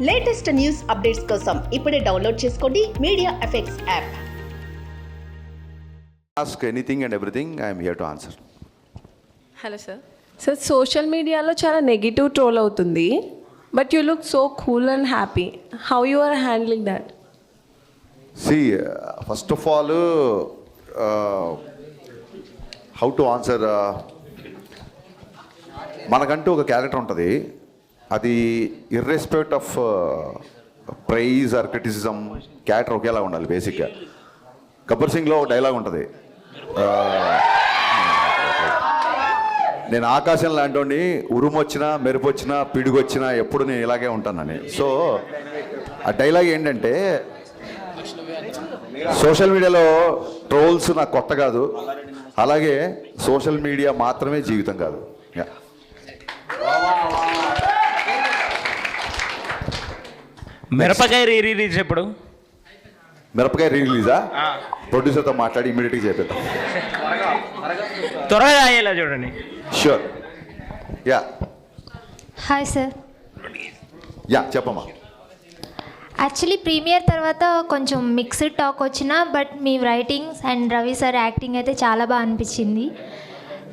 Latest news updates కోసం ఇప్పుడే download చేసుకోండి media effects app. Ask anything and everything, I am here to answer. Hello sir. Sir social మీడియాలో చాలా negative troll అవుతుంది, but you look so cool and happy. How you are handling that? See, first of all, how to answer, మనకంటూ ఒక character ఉంటుంది. అది irrespective of praise or criticism character ఒకేలా ఉండాలి. బేసిక్గా గబ్బర్ సింగ్లో ఒక డైలాగ్ ఉంటుంది, నేను ఆకాశం లాంటి ఉరుము వచ్చినా మెరుపు వచ్చినా పిడుగు వచ్చినా ఎప్పుడు నేను ఇలాగే ఉంటానని. సో ఆ డైలాగ్ ఏంటంటే, సోషల్ మీడియాలో ట్రోల్స్ నాకు కొత్త కాదు, అలాగే సోషల్ మీడియా మాత్రమే జీవితం కాదు. మిరపకాయ రిలీజ్ ఎప్పుడు? మిరపకాయ రిలీజా? ప్రొడ్యూసర్తో మాట్లాడి ఇమీడియట్గా చేపిద్దాం. త్వరగా అయ్యేలా చూడండి. Sure. Yeah hi sir. Yeah చెప్పమ్మా. యాక్చువల్లీ ప్రీమియర్ తర్వాత కొంచెం మిక్స్డ్ టాక్ వచ్చినా, but me writings and Ravi sir acting అయితే చాలా బాగా అనిపించింది.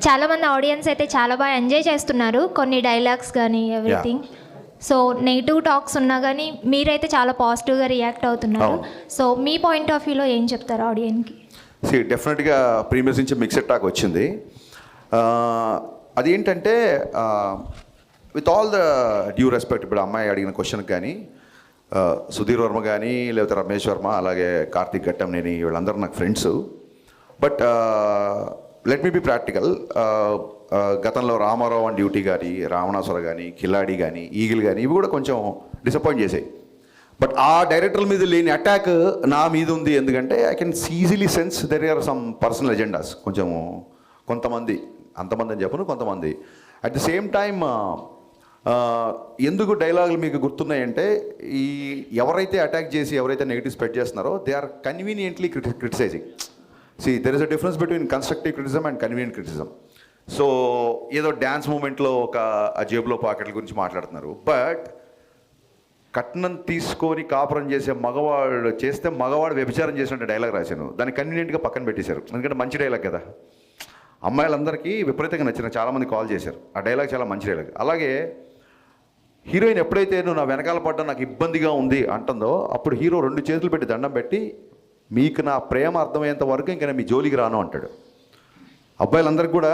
చాలామంది ఆడియన్స్ అయితే చాలా బాగా ఎంజాయ్ చేస్తున్నారు కొన్ని డైలాగ్స్ కానీ ఎవ్రీథింగ్. సో నెగిటివ్ టాక్స్ ఉన్నా కానీ మీరైతే చాలా పాజిటివ్గా రియాక్ట్ అవుతున్నారు. సో మీ పాయింట్ ఆఫ్ వ్యూలో ఏం చెప్తారు ఆడియన్స్కి? డెఫినెట్గా ప్రీమియర్స్ నుంచి మిక్స్డ్ టాక్ వచ్చింది. అదేంటంటే with all the due respect, ఇప్పుడు అమ్మాయి అడిగిన క్వశ్చన్కి కానీ సుధీర్ వర్మ కానీ లేకపోతే రమేష్ వర్మ అలాగే కార్తీక్ ఘట్టంనేని వీళ్ళందరూ నాకు friends. But let me be practical. గతంలో రామారావు అండ్ డ్యూటీ కానీ, రావణాసుర కానీ, కిలాడి కానీ, ఈగిల్ కానీ ఇవి కూడా కొంచెం డిసప్పాయింట్ చేసాయి. బట్ ఆ డైరెక్టర్ల మీద లేని అటాక్ నా మీద ఉంది. ఎందుకంటే I can easily sense there are some personal agendas. కొంతమంది, అంతమంది అని చెప్పను, కొంతమంది. అట్ ది సేమ్ టైమ్ ఎందుకు డైలాగులు మీకు గుర్తున్నాయంటే, ఈ ఎవరైతే అటాక్ చేసి ఎవరైతే నెగిటివ్ స్ప్రెడ్ చేస్తున్నారో they are conveniently criticising. There is a difference between constructive criticism and convenient criticism. So ఏదో డ్యాన్స్ మూమెంట్లో ఒక జేబులో పాకెట్ల గురించి మాట్లాడుతున్నారు, బట్ కట్నం తీసుకొని కాపురం చేసే మగవాడు చేస్తే మగవాడు వ్యభిచారం చేసినట్టు డైలాగ్ రాశాను. దాన్ని కన్వీనియంట్గా పక్కన పెట్టేశారు, ఎందుకంటే మంచి డైలాగ్ కదా. అమ్మాయిలందరికీ విపరీతంగా నచ్చిన, చాలామంది కాల్ చేశారు. ఆ డైలాగ్ చాలా మంచి డైలాగ్. అలాగే హీరోయిన్ ఎప్పుడైతే నువ్వు నా వెనకాల పడ్డా నాకు ఇబ్బందిగా ఉంది అంటుందో, అప్పుడు హీరో 2 చేతులు పెట్టి దండం పెట్టి, మీకు నా ప్రేమ అర్థమయ్యేంత వరకు ఇంకా నేను మీ జోలికి రాను అంటాడు. అబ్బాయిలందరికీ కూడా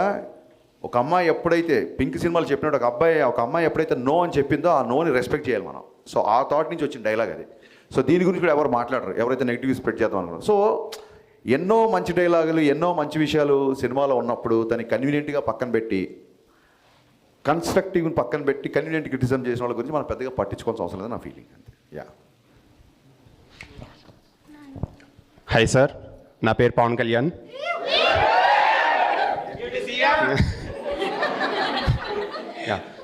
ఒక అమ్మాయి ఎప్పుడైతే పింక్ సినిమాలు చెప్పినట్టు ఒక అమ్మాయి ఎప్పుడైతే నో అని చెప్పిందో ఆ నోని రెస్పెక్ట్ చేయాలి మనం. సో ఆ థాట్ నుంచి వచ్చిన డైలాగ్ అది. సో దీని గురించి కూడా ఎవరు మాట్లాడరు, ఎవరైతే నెగిటివ్ స్ప్రెడ్ చేద్దాం అనుకున్నారు. సో ఎన్నో మంచి డైలాగులు, ఎన్నో మంచి విషయాలు సినిమాలో ఉన్నప్పుడు దాన్ని కన్వీనియంట్గా పక్కన పెట్టి, కన్స్ట్రక్టివ్ని పక్కన పెట్టి కన్వీనియంట్ క్రిటిసిజం చేసిన వాళ్ళ గురించి మనం పెద్దగా పట్టించుకోవాల్సిన అవసరం లేదు నా ఫీలింగ్. అంతే. యా హాయ్ సార్, నా పేరు Pawan Kalyan.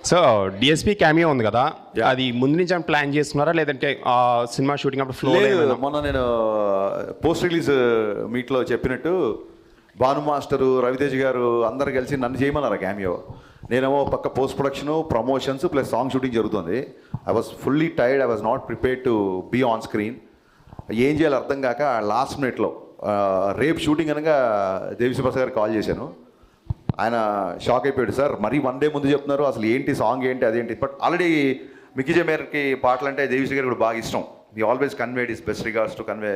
So DSP cameo ఉంది కదా, అది ముందు నుంచి ప్లాన్ చేస్తున్నారా లేదంటే సినిమా షూటింగ్ అప్పుడు ఫ్లో? మొన్న నేను పోస్ట్ రిలీజ్ మీట్లో చెప్పినట్టు భాను మాస్టరు, రవితేజ్ గారు అందరు కలిసి నన్ను చేయమన్నారు క్యామియో. నేనేమో పక్క post production, promotions plus song shooting జరుగుతుంది. I was fully tired, I was not prepared to be on screen. ఏం చేయాలో అర్థం కాక లాస్ట్ మినిట్లో రేపు షూటింగ్ అనగా దేవిశ్రీ ప్రసాద్ గారికి కాల్ చేశాను. ఆయన షాక్ అయిపోయాడు, సార్ మరీ 1 డే ముందు చెప్తున్నారు, అసలు ఏంటి సాంగ్ ఏంటి అదేంటి. బట్ ఆల్రెడీ మిక్కీ జమేర్కి పాటలు అంటే దేవిశ్రీ గారికి కూడా బాగా ఇష్టం. He always conveyed his best regards to convey.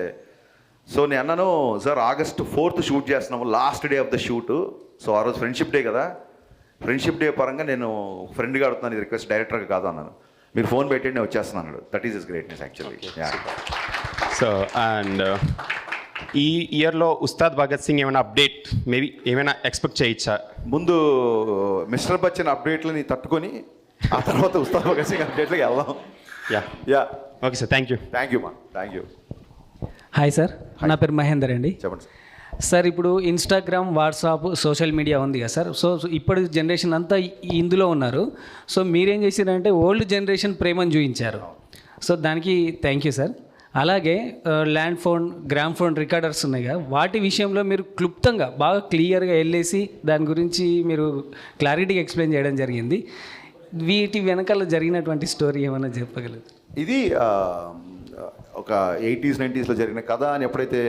So నేను అన్నాను, సార్ August 4th షూట్ చేస్తున్నాము, last day of the shoot. So ఆ రోజు ఫ్రెండ్షిప్ డే కదా, ఫ్రెండ్షిప్ డే పరంగా నేను ఫ్రెండ్గా అడుగుతున్నాను, ఇది రిక్వెస్ట్ డైరెక్టర్గా కాదు అన్నాను. మీరు ఫోన్ పెట్టండి నేను వచ్చేస్తున్నాను. That is is greatness actually. So and ఈ ఇయర్లో ఉస్తాద్ భగత్ సింగ్ ఏమైనా అప్డేట్ మేబీ ఏమైనా ఎక్స్పెక్ట్ చేయొచ్చా? ముందు మిస్టర్ బచ్చన్ అప్డేట్లని తట్టుకొని ఆ తర్వాత ఉస్తాద్ భగత్ సింగ్ అప్డేట్లకి వెళ్దాం. Yeah okay sir, thank you మా థ్యాంక్ యూ. హాయ్ సార్, నా పేరు మహేందర్ అండి. చెప్పండి సార్. ఇప్పుడు ఇన్స్టాగ్రామ్, వాట్సాప్, సోషల్ మీడియా ఉంది కదా సార్. సో ఇప్పటి జనరేషన్ అంతా ఇందులో ఉన్నారు. సో మీరేం చేశారంటే ఓల్డ్ జనరేషన్ ప్రేమను చూపించారు. సో దానికి థ్యాంక్ యూ సార్. అలాగే land phone, gram phone recorders ఉన్నాయి కదా, వాటి విషయంలో మీరు క్లుప్తంగా బాగా క్లియర్గా వెళ్ళేసి దాని గురించి మీరు క్లారిటీగా ఎక్స్ప్లెయిన్ చేయడం జరిగింది. వీటి వెనకాల జరిగినటువంటి స్టోరీ ఏమైనా చెప్పగలరు? ఇది ఒక 80s 90sలో జరిగిన కథ అని ఎప్పుడైతే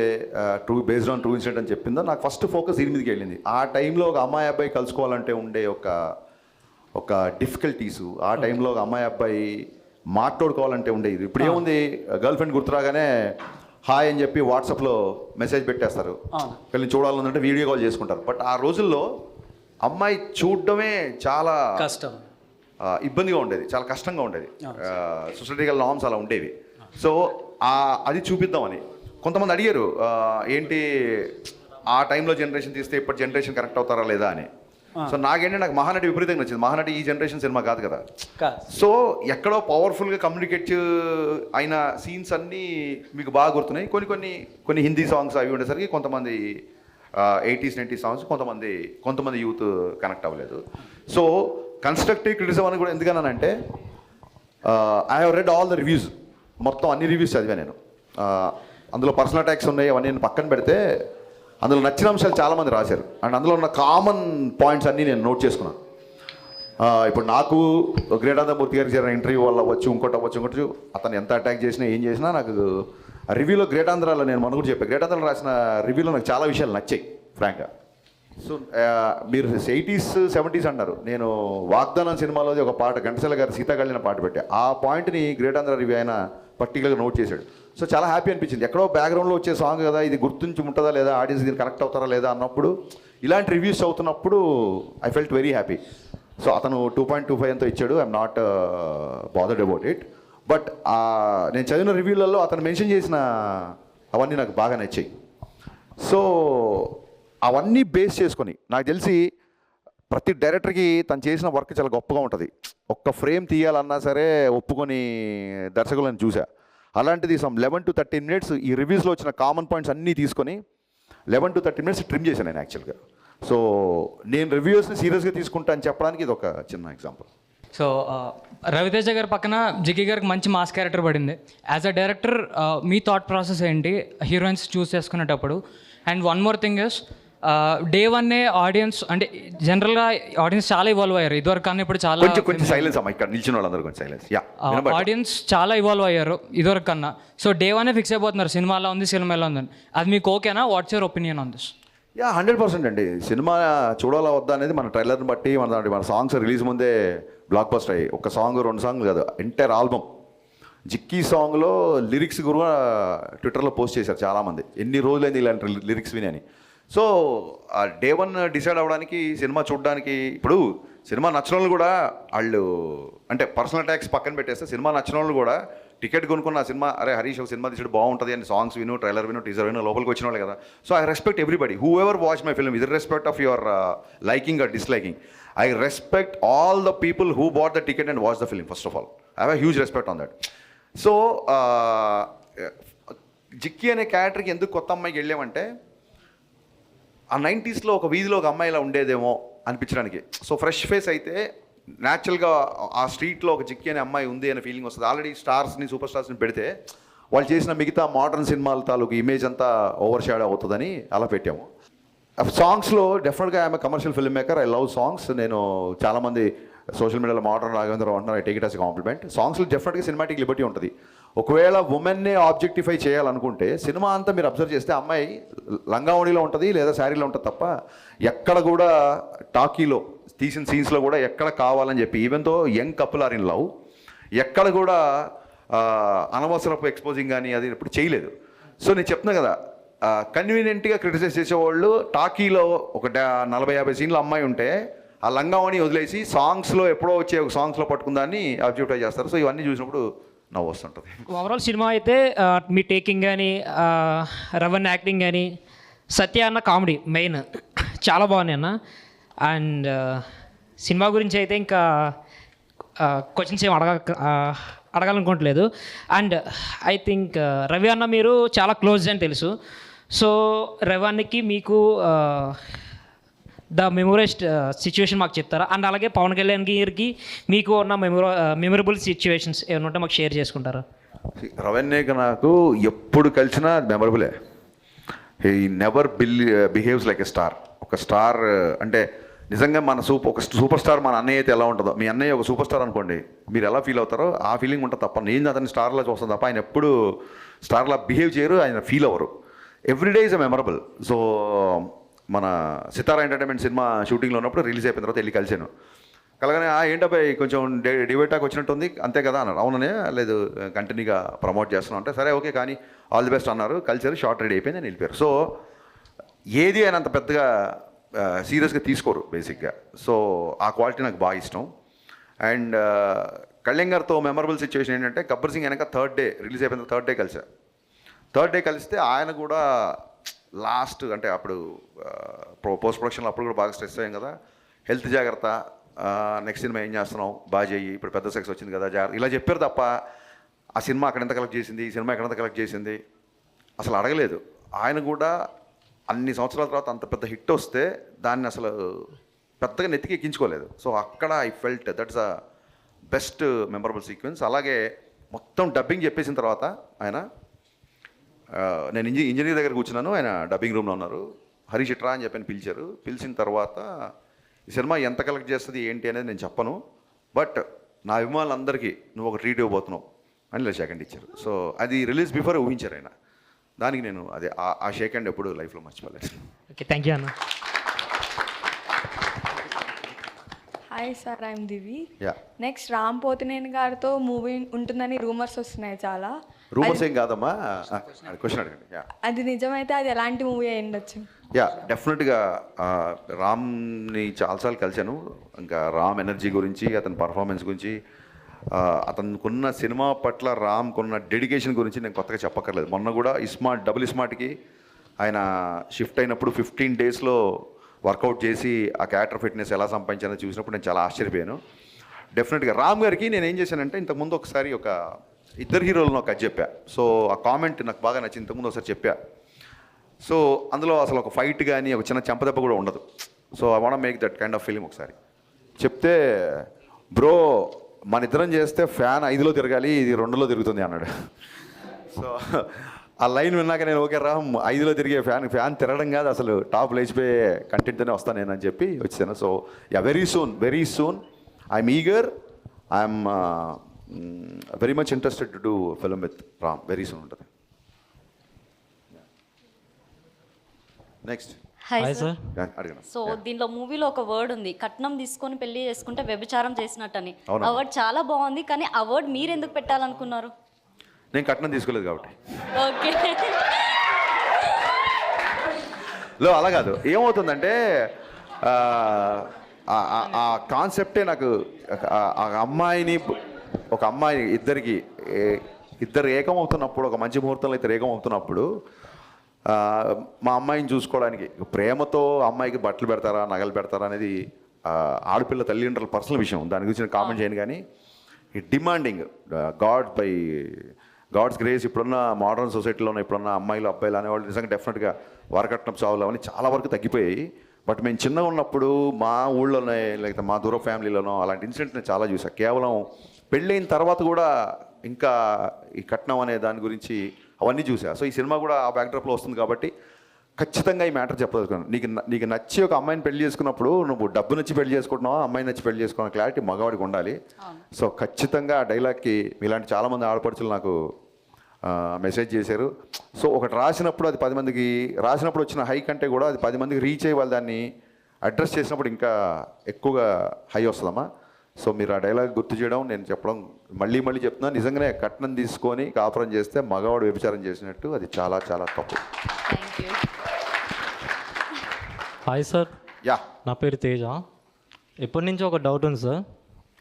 బేస్డ్ ఆన్ ట్రూ ఇన్సిడెంట్ అని చెప్పిందో నాకు ఫస్ట్ ఫోకస్ దీని మీదకి వెళ్ళింది. ఆ టైంలో ఒక అమ్మాయి అబ్బాయి కలుసుకోవాలంటే ఉండే ఒక డిఫికల్టీసు, ఆ టైంలో ఒక అమ్మాయి అబ్బాయి మాట్లాడుకోవాలంటే ఉండేది. ఇప్పుడు ఏముంది, గర్ల్ ఫ్రెండ్ గుర్తురాగానే హాయ్ అని చెప్పి వాట్సాప్లో మెసేజ్ పెట్టేస్తారు, వీళ్ళని చూడాలంటే వీడియో కాల్ చేసుకుంటారు. బట్ ఆ రోజుల్లో అమ్మాయి చూడడమే చాలా కష్టం, ఇబ్బందిగా ఉండేది, చాలా కష్టంగా ఉండేది. సొసైటికల్ నార్మ్స్ అలా ఉండేవి. సో అది చూపిద్దామని కొంతమంది అడిగారు, ఏంటి ఆ టైంలో జనరేషన్ తీస్తే ఇప్పటి జనరేషన్ కరెక్ట్ అవుతారా లేదా అని. సో నాకు మహానటి విపరీతంగా నచ్చింది. మహానటి ఈ జనరేషన్ సినిమా కాదు కదా. సో ఎక్కడో పవర్ఫుల్గా కమ్యూనికేట్ అయిన సీన్స్ అన్నీ మీకు బాగా గుర్తున్నాయి. కొన్ని హిందీ సాంగ్స్ అవి ఉండేసరికి కొంతమంది 80s 90s సాంగ్స్ కొంతమంది యూత్ కనెక్ట్ అవ్వలేదు. సో కన్స్ట్రక్టివ్ క్రిటిసిజం అని కూడా ఎందుకన్నానంటే, I have read all the reviews, మొత్తం అన్ని రివ్యూస్ చదివా నేను. అందులో పర్సనల్ అటాక్స్ ఉన్నాయి, అవన్నీ నేను పక్కన పెడితే అందులో నచ్చిన అంశాలు చాలామంది రాశారు. అండ్ అందులో ఉన్న కామన్ పాయింట్స్ అన్నీ నేను నోట్ చేసుకున్నాను. ఇప్పుడు నాకు గ్రేటాంధ్రమూర్తి గారికి జరిగిన ఇంటర్వ్యూ వల్ల ఇంకోటి అవ్వచ్చు, అతను ఎంత అటాక్ చేసినా ఏం చేసినా నాకు రివ్యూలో గ్రేటాంధ్రాలో నేను మనకు చెప్పాను, గ్రేటాంధ్రాలో రాసిన రివ్యూలో నాకు చాలా విషయాలు నచ్చాయి ఫ్రాంక్గా. సో మీరు 80s 70s అన్నారు, నేను వాగ్దానం సినిమాలోది ఒక పాట ఘంటసాల గారు సీతాకళ్యాణ పాట పెట్టా, ఆ పాయింట్ని గ్రేటాంధ్ర రివ్యూ ఆయన పర్టికులర్గా నోట్ చేశాడు. సో చాలా హ్యాపీ అనిపించింది. ఎక్కడో బ్యాక్గ్రౌండ్లో వచ్చే సాంగ్ కదా, ఇది గుర్తుంచి ఉంటుందా లేదా, ఆడియన్స్ దీన్ని కనెక్ట్ అవుతారా లేదా అన్నప్పుడు, ఇలాంటి రివ్యూస్ అవుతున్నప్పుడు I felt very happy. So అతను 2.25 ఎంతో ఇచ్చాడు, I'm not bothered about it. But నేను చదివిన రివ్యూలలో అతను మెన్షన్ చేసిన అవన్నీ నాకు బాగా నచ్చాయి. సో అవన్నీ బేస్ చేసుకొని నాకు తెలిసి ప్రతి డైరెక్టర్కి తను చేసిన వర్క్ చాలా గొప్పగా ఉంటుంది. ఒక్క ఫ్రేమ్ తీయాలన్నా సరే ఒప్పుకొని దర్శకులను చూసా. అలాంటిది సమ్ 11 to 13 minutes ఈ రివ్యూస్లో వచ్చిన కామన్ పాయింట్స్ అన్నీ తీసుకొని 11 to 13 minutes ట్రిమ్ చేశాను నేను యాక్చువల్గా. సో నేను రివ్యూస్ని సీరియస్గా తీసుకుంటా అని చెప్పడానికి ఇది ఒక చిన్న ఎగ్జాంపుల్. సో రవితేజ గారి పక్కన జిక్కి గారికి మంచి మాస్ క్యారెక్టర్ పడింది. యాజ్ అ డైరెక్టర్ మీ థాట్ ప్రాసెస్ ఏంటి హీరోయిన్స్ చూస్ చేసుకునేటప్పుడు? And one more thing is, day వన్నే ఆడియన్స్ అంటే జనరల్గా ఆడియన్స్ చాలా ఇవాల్వ్ అయ్యారు ఇదివరకు కన్నా ఇప్పుడు చాలా కొంచెం సైలెన్స్ అమ్మా, ఇక్కడ నిల్చిన వాళ్ళందరూ కొంచెం సైలెన్స్. ఆడియన్స్ చాలా ఇవాల్వ్ అయ్యారు ఇదివరకు కన్నా. సో డే వన్నే ఫిక్స్ అయిపోతున్నారు సినిమా ఎలా ఉంది, సినిమా ఎలా ఉందని. అది మీకు ఓకేనా? What's your opinion on this? 100% అండి. సినిమా చూడాలా వద్దా అనేది మన ట్రైలర్ని బట్టి, మన సాంగ్స్ రిలీజ్ ముందే బ్లాక్ బస్టర్ అయ్యి, ఒక సాంగ్ 2 సాంగ్లు కాదు, ఎంటైర్ ఆల్బమ్. జిక్కీ సాంగ్లో లిరిక్స్ కూడా ట్విట్టర్లో పోస్ట్ చేశారు చాలామంది, ఎన్ని రోజులైంది ఇలాంటి లిరిక్స్ విని అని. సో డే వన్ డిసైడ్ అవ్వడానికి, సినిమా చూడడానికి, ఇప్పుడు సినిమా నచ్చిన వాళ్ళు కూడా వాళ్ళు అంటే పర్సనల్ అటాక్స్ పక్కన పెట్టేస్తే, సినిమా నచ్చిన వాళ్ళు కూడా టికెట్ కొనుక్కున్న సినిమా, అరే హరీష్ ఒక సినిమా తీసాడు బాగుంటుంది అని సాంగ్స్ విను, ట్రైలర్ విను, టీజర్ విను, లోపలికి వచ్చిన వాళ్ళు కదా. So I respect everybody who ever watch my film, with respect of your liking or disliking. I respect all the people who bought the ticket and watched the film, first of all. I have a huge respect on that. So, Jikki అనే క్యారెక్టర్కి ఎందుకు కొత్త అమ్మాయికి వెళ్ళామంటే, ఆ 90sలో ఒక వీధిలో ఒక అమ్మాయి ఇలా ఉండేదేమో అనిపించడానికి. సో ఫ్రెష్ ఫేస్ అయితే న్యాచురల్గా ఆ స్ట్రీట్లో ఒక జిక్కీ అనే అమ్మాయి ఉంది అనే ఫీలింగ్ వస్తుంది. ఆల్రెడీ స్టార్స్ని, సూపర్ స్టార్స్ని పెడితే వాళ్ళు చేసిన మిగతా మోడర్న్ సినిమాల తాలూకు ఇమేజ్ అంతా ఓవర్ షాడో అవుతుందని అలా పెట్టాము. సాంగ్స్లో డెఫినెట్గా I'm commercial film maker, I love songs. నేను చాలామంది సోషల్ మీడియాలో మోడర్న్ రాఘవేంద్ర అంటున్నారు, I take it as compliment. సాంగ్స్లో డెఫినెట్గా సినిమాటిక్ లిబర్టీ ఉంటుంది. ఒకవేళ ఉమెన్నే ఆబ్జెక్టిఫై చేయాలనుకుంటే సినిమా అంతా మీరు అబ్జర్వ్ చేస్తే అమ్మాయి లంగావణిలో ఉంటుంది లేదా శారీలో ఉంటుంది తప్ప, ఎక్కడ కూడా టాకీలో తీసిన సీన్స్లో కూడా ఎక్కడ కావాలని చెప్పి, even though young couple are in love, ఎక్కడ కూడా అనవసరపు ఎక్స్పోజింగ్ కానీ అది ఇప్పుడు చేయలేదు. సో నేను చెప్తున్నా కదా, కన్వీనియంట్గా క్రిటిసైజ్ చేసేవాళ్ళు టాకీలో ఒక 40-50 సీన్లు అమ్మాయి ఉంటే ఆ లంగావని వదిలేసి సాంగ్స్లో ఎప్పుడో వచ్చే ఒక సాంగ్స్లో పట్టుకుందాన్ని ఆబ్జెక్టిఫై చేస్తారు. సో ఇవన్నీ చూసినప్పుడు నవ్వు వస్తుంటుంది. ఓవరాల్ సినిమా అయితే మీ టేకింగ్ కానీ, రవణ్ యాక్టింగ్ కానీ, సత్య అన్న కామెడీ మెయిన్ చాలా బాగున్నాయి అన్న. అండ్ సినిమా గురించి అయితే ఇంకా క్వశ్చన్స్ ఏం అడగాలనుకోవట్లేదు. అండ్ ఐ థింక్ రవి అన్న మీరు చాలా క్లోజ్ అని తెలుసు. సో రవానికి మీకు ద మెమొరైజ్డ్ సిచ్యువేషన్ మాకు చెప్తారా? అండ్ అలాగే పవన్ కళ్యాణ్ గారికి మీకు ఉన్న మెమొరబుల్ సిచ్యువేషన్స్ ఏమైనా ఉంటే మాకు షేర్ చేసుకుంటారా? రవణ్యకి నాకు ఎప్పుడు కలిసినా మెమరబులే. He never behaves like a star. ఒక స్టార్ అంటే నిజంగా మన ఒక సూపర్ స్టార్ మన అన్నయ్య అయితే ఎలా ఉంటుందో, మీ అన్నయ్య ఒక సూపర్ స్టార్ అనుకోండి, మీరు ఎలా ఫీల్ అవుతారో ఆ ఫీలింగ్ ఉంటుంది తప్ప, నేను అతని స్టార్లా చూస్తాను తప్ప ఆయన ఎప్పుడు స్టార్లా బిహేవ్ చేయరు, ఆయన ఫీల్ అవ్వరు. Everyday is a memorable. So మన సితారా ఎంటర్టైన్మెంట్ సినిమా షూటింగ్లో ఉన్నప్పుడు రిలీజ్ అయిపోయిన తర్వాత వెళ్ళి కలిసాను. కలగానే ఏంటబ్బాయి కొంచెం డివైటాక్ వచ్చినట్టుంది అంతే కదా అన్నారు. అవుననే, లేదు కంటిన్యూగా ప్రమోట్ చేస్తున్నాం అంటే సరే ఓకే కానీ ఆల్ ది బెస్ట్ అన్నారు. కలిసారు, షార్ట్ రెడీ అయిపోయింది, అని వెళ్ళిపోయారు. సో ఏది ఆయన అంత పెద్దగా సీరియస్గా తీసుకోరు బేసిక్గా. సో ఆ క్వాలిటీ నాకు బాగా ఇష్టం. అండ్ కళ్యాణ్ గారితో మెమరబుల్ సిచ్యువేషన్ ఏంటంటే, గబ్బర్ సింగ్ వెనక థర్డ్ డే రిలీజ్ అయిపోయిన థర్డ్ డే కలిసా. థర్డ్ డే కలిస్తే ఆయన కూడా లాస్ట్ అంటే అప్పుడు పోస్ట్ ప్రొడక్షన్లో అప్పుడు కూడా బాగా స్ట్రెస్ అయ్యాం కదా, హెల్త్ జాగ్రత్త, నెక్స్ట్ సినిమా ఏం చేస్తున్నావు బాగా చెయ్యి, ఇప్పుడు పెద్ద సక్సెస్ వచ్చింది కదా జాగ్రత్త, ఇలా చెప్పారు తప్ప ఆ సినిమా అక్కడ ఎంత కలెక్ట్ చేసింది, ఈ సినిమా ఎక్కడంత కలెక్ట్ చేసింది అసలు అడగలేదు. ఆయన కూడా అన్ని సంవత్సరాల తర్వాత అంత పెద్ద హిట్ వస్తే దాన్ని అసలు పెద్దగా నెత్తికి ఎక్కించుకోలేదు. సో అక్కడ I felt that's a best memorable sequence. అలాగే మొత్తం డబ్బింగ్ చెప్పేసిన తర్వాత ఆయన, నేను ఇంజనీర్ దగ్గర కూర్చున్నాను, ఆయన డబ్బింగ్ రూమ్లో ఉన్నారు. హరీష్ ఇట్రా అని చెప్పని పిలిచారు. పిలిచిన తర్వాత ఈ సినిమా ఎంత కలెక్ట్ చేస్తుంది ఏంటి అనేది నేను చెప్పను, బట్ నా అభిమానులందరికీ నువ్వు ఒక ట్రీట్ ఇవ్వబోతున్నావు అని ఇలా షేక్ హ్యాండ్ ఇచ్చారు. సో అది రిలీజ్ బిఫోర్ ఊహించారు ఆయన. దానికి నేను అదే ఆ షేక్ హ్యాండ్ ఎప్పుడు లైఫ్లో మర్చిపోలేదు. ఓకే, థ్యాంక్ యూ అన్న. Hi sir, I'm Divi. Yeah, next Ram Pothineni గారితో మూవీ ఉంటుందని రూమర్స్ వస్తున్నాయి చాలా. రూమర్స్ ఏం కాదమ్మా, క్వశ్చన్ అడగండి. యా, అది నిజమైతే అది ఎలాంటి మూవీ అయి ఉండొచ్చు? యా, డెఫినెట్గా రామ్ని చాలాసార్లు కలిశాను. ఇంకా రామ్ ఎనర్జీ గురించి, అతని పర్ఫార్మెన్స్ గురించి, అతనుకున్న సినిమా పట్ల రామ్కున్న డెడికేషన్ గురించి నేను కొత్తగా చెప్పక్కర్లేదు. మొన్న కూడా డబుల్ స్మార్ట్కి ఆయన షిఫ్ట్ అయినప్పుడు 15 డేస్లో వర్కౌట్ చేసి ఆ క్యారెక్టర్ ఫిట్నెస్ ఎలా సంపాదించానో చూసినప్పుడు నేను చాలా ఆశ్చర్యపోయాను. డెఫినెట్గా రామ్ గారికి నేను ఏం చేశానంటే, ఇంతకుముందు ఒకసారి ఒక ఇద్దరు హీరోలను ఒక చెప్పా. సో ఆ కామెంట్ నాకు బాగా నచ్చింది, ఇంతకుముందు ఒకసారి చెప్పా. సో అందులో అసలు ఒక ఫైట్ కానీ ఒక చిన్న చెంపదెబ్బ కూడా ఉండదు. So I want make that kind of film. ఒకసారి చెప్తే, బ్రో మన ఇద్దరం చేస్తే ఫ్యాన్ 5లో తిరగాలి, ఇది 2లో తిరుగుతుంది అన్నాడు. సో ఆ లైన్ విన్నాక నేను ఓకే రామ్ 5లో తిరిగే ఫ్యాన్ తిరగడం కాదు, అసలు టాప్ లేచిపోయే కంటెంట్తోనే వస్తాను నేను అని చెప్పి వచ్చాను. So yeah, very soon I'm eager, I'm very much interested to do film with Ram. Very soon ఉంటుంది. Next hi sir. అడిగిన సో దీనిలో మూవీలో ఒక వర్డ్ ఉంది, కట్నం తీసుకొని పెళ్లి చేసుకుంటే వ్యభిచారం చేసినట్టని. అవునా? ఆ వర్డ్ చాలా బాగుంది, కానీ ఆ వర్డ్ మీరు ఎందుకు పెట్టాలనుకున్నారు? నేను కట్నం తీసుకోలేదు కాబట్టి. ఓకే. అలా కాదు, ఏమవుతుందంటే ఆ కాన్సెప్టే నాకు ఒక అమ్మాయి ఇద్దరు ఏకమవుతున్నప్పుడు, ఒక మంచి ముహూర్తంలో ఇద్దరు ఏకమవుతున్నప్పుడు మా అమ్మాయిని చూసుకోవడానికి ప్రేమతో అమ్మాయికి బట్టలు పెడతారా, నగలు పెడతారా అనేది ఆడపిల్ల తల్లిదండ్రుల పర్సనల్ విషయం, దాని గురించి నేను కామెంట్ చేయను. కానీ ఈ డిమాండింగ్ గాడ్స్ గ్రేస్ ఇప్పుడున్న మోడర్న్ సొసైటీలో ఇప్పుడున్న అమ్మాయిలు అబ్బాయిలు అనేవాళ్ళు నిజంగా డెఫినెట్గా వరకట్నం చావులు అవన్నీ చాలా వరకు తగ్గిపోయాయి. బట్ మేము చిన్నగా ఉన్నప్పుడు మా ఊళ్ళోనే, లేకపోతే మా దూర ఫ్యామిలీలోనో అలాంటి ఇన్సిడెంట్స్ నేను చాలా చూసాను. కేవలం పెళ్ళైన తర్వాత కూడా ఇంకా ఈ కట్నం అనే దాని గురించి అవన్నీ చూసా. సో ఈ సినిమా కూడా ఆ బ్యాక్డ్రాప్లో వస్తుంది కాబట్టి ఖచ్చితంగా ఈ మ్యాటర్ చెప్పదలుచుకున్నాను. నీకు నచ్చి ఒక అమ్మాయిని పెళ్లి చేసుకున్నప్పుడు నువ్వు డబ్బు నచ్చి పెళ్లి చేసుకుంటున్నావా, అమ్మాయి నచ్చి పెళ్లి చేసుకున్న క్లారిటీ మగవాడికి ఉండాలి. సో ఖచ్చితంగా ఆ డైలాగ్కి ఇలాంటి చాలామంది ఆడపడుచులు నాకు మెసేజ్ చేశారు. సో ఒకటి రాసినప్పుడు అది 10 మందికి రాసినప్పుడు వచ్చిన హై కంటే కూడా అది 10 మందికి రీచ్ అయ్యి వాళ్ళు దాన్ని అడ్రస్ చేసినప్పుడు ఇంకా ఎక్కువగా హై వస్తుందమ్మా. సో మీరు ఆ డైలాగ్ గుర్తు చేయడం, నేను చెప్పడం మళ్ళీ చెప్తున్నాను. నిజంగానే కట్నం తీసుకొని కాపురం చేస్తే మగవాడు వ్యభిచారం చేసినట్టు, అది చాలా చాలా తప్పు. Hi sir. యా, నా పేరు తేజ. ఎప్పటి నుంచి ఒక డౌట్ ఉంది సార్,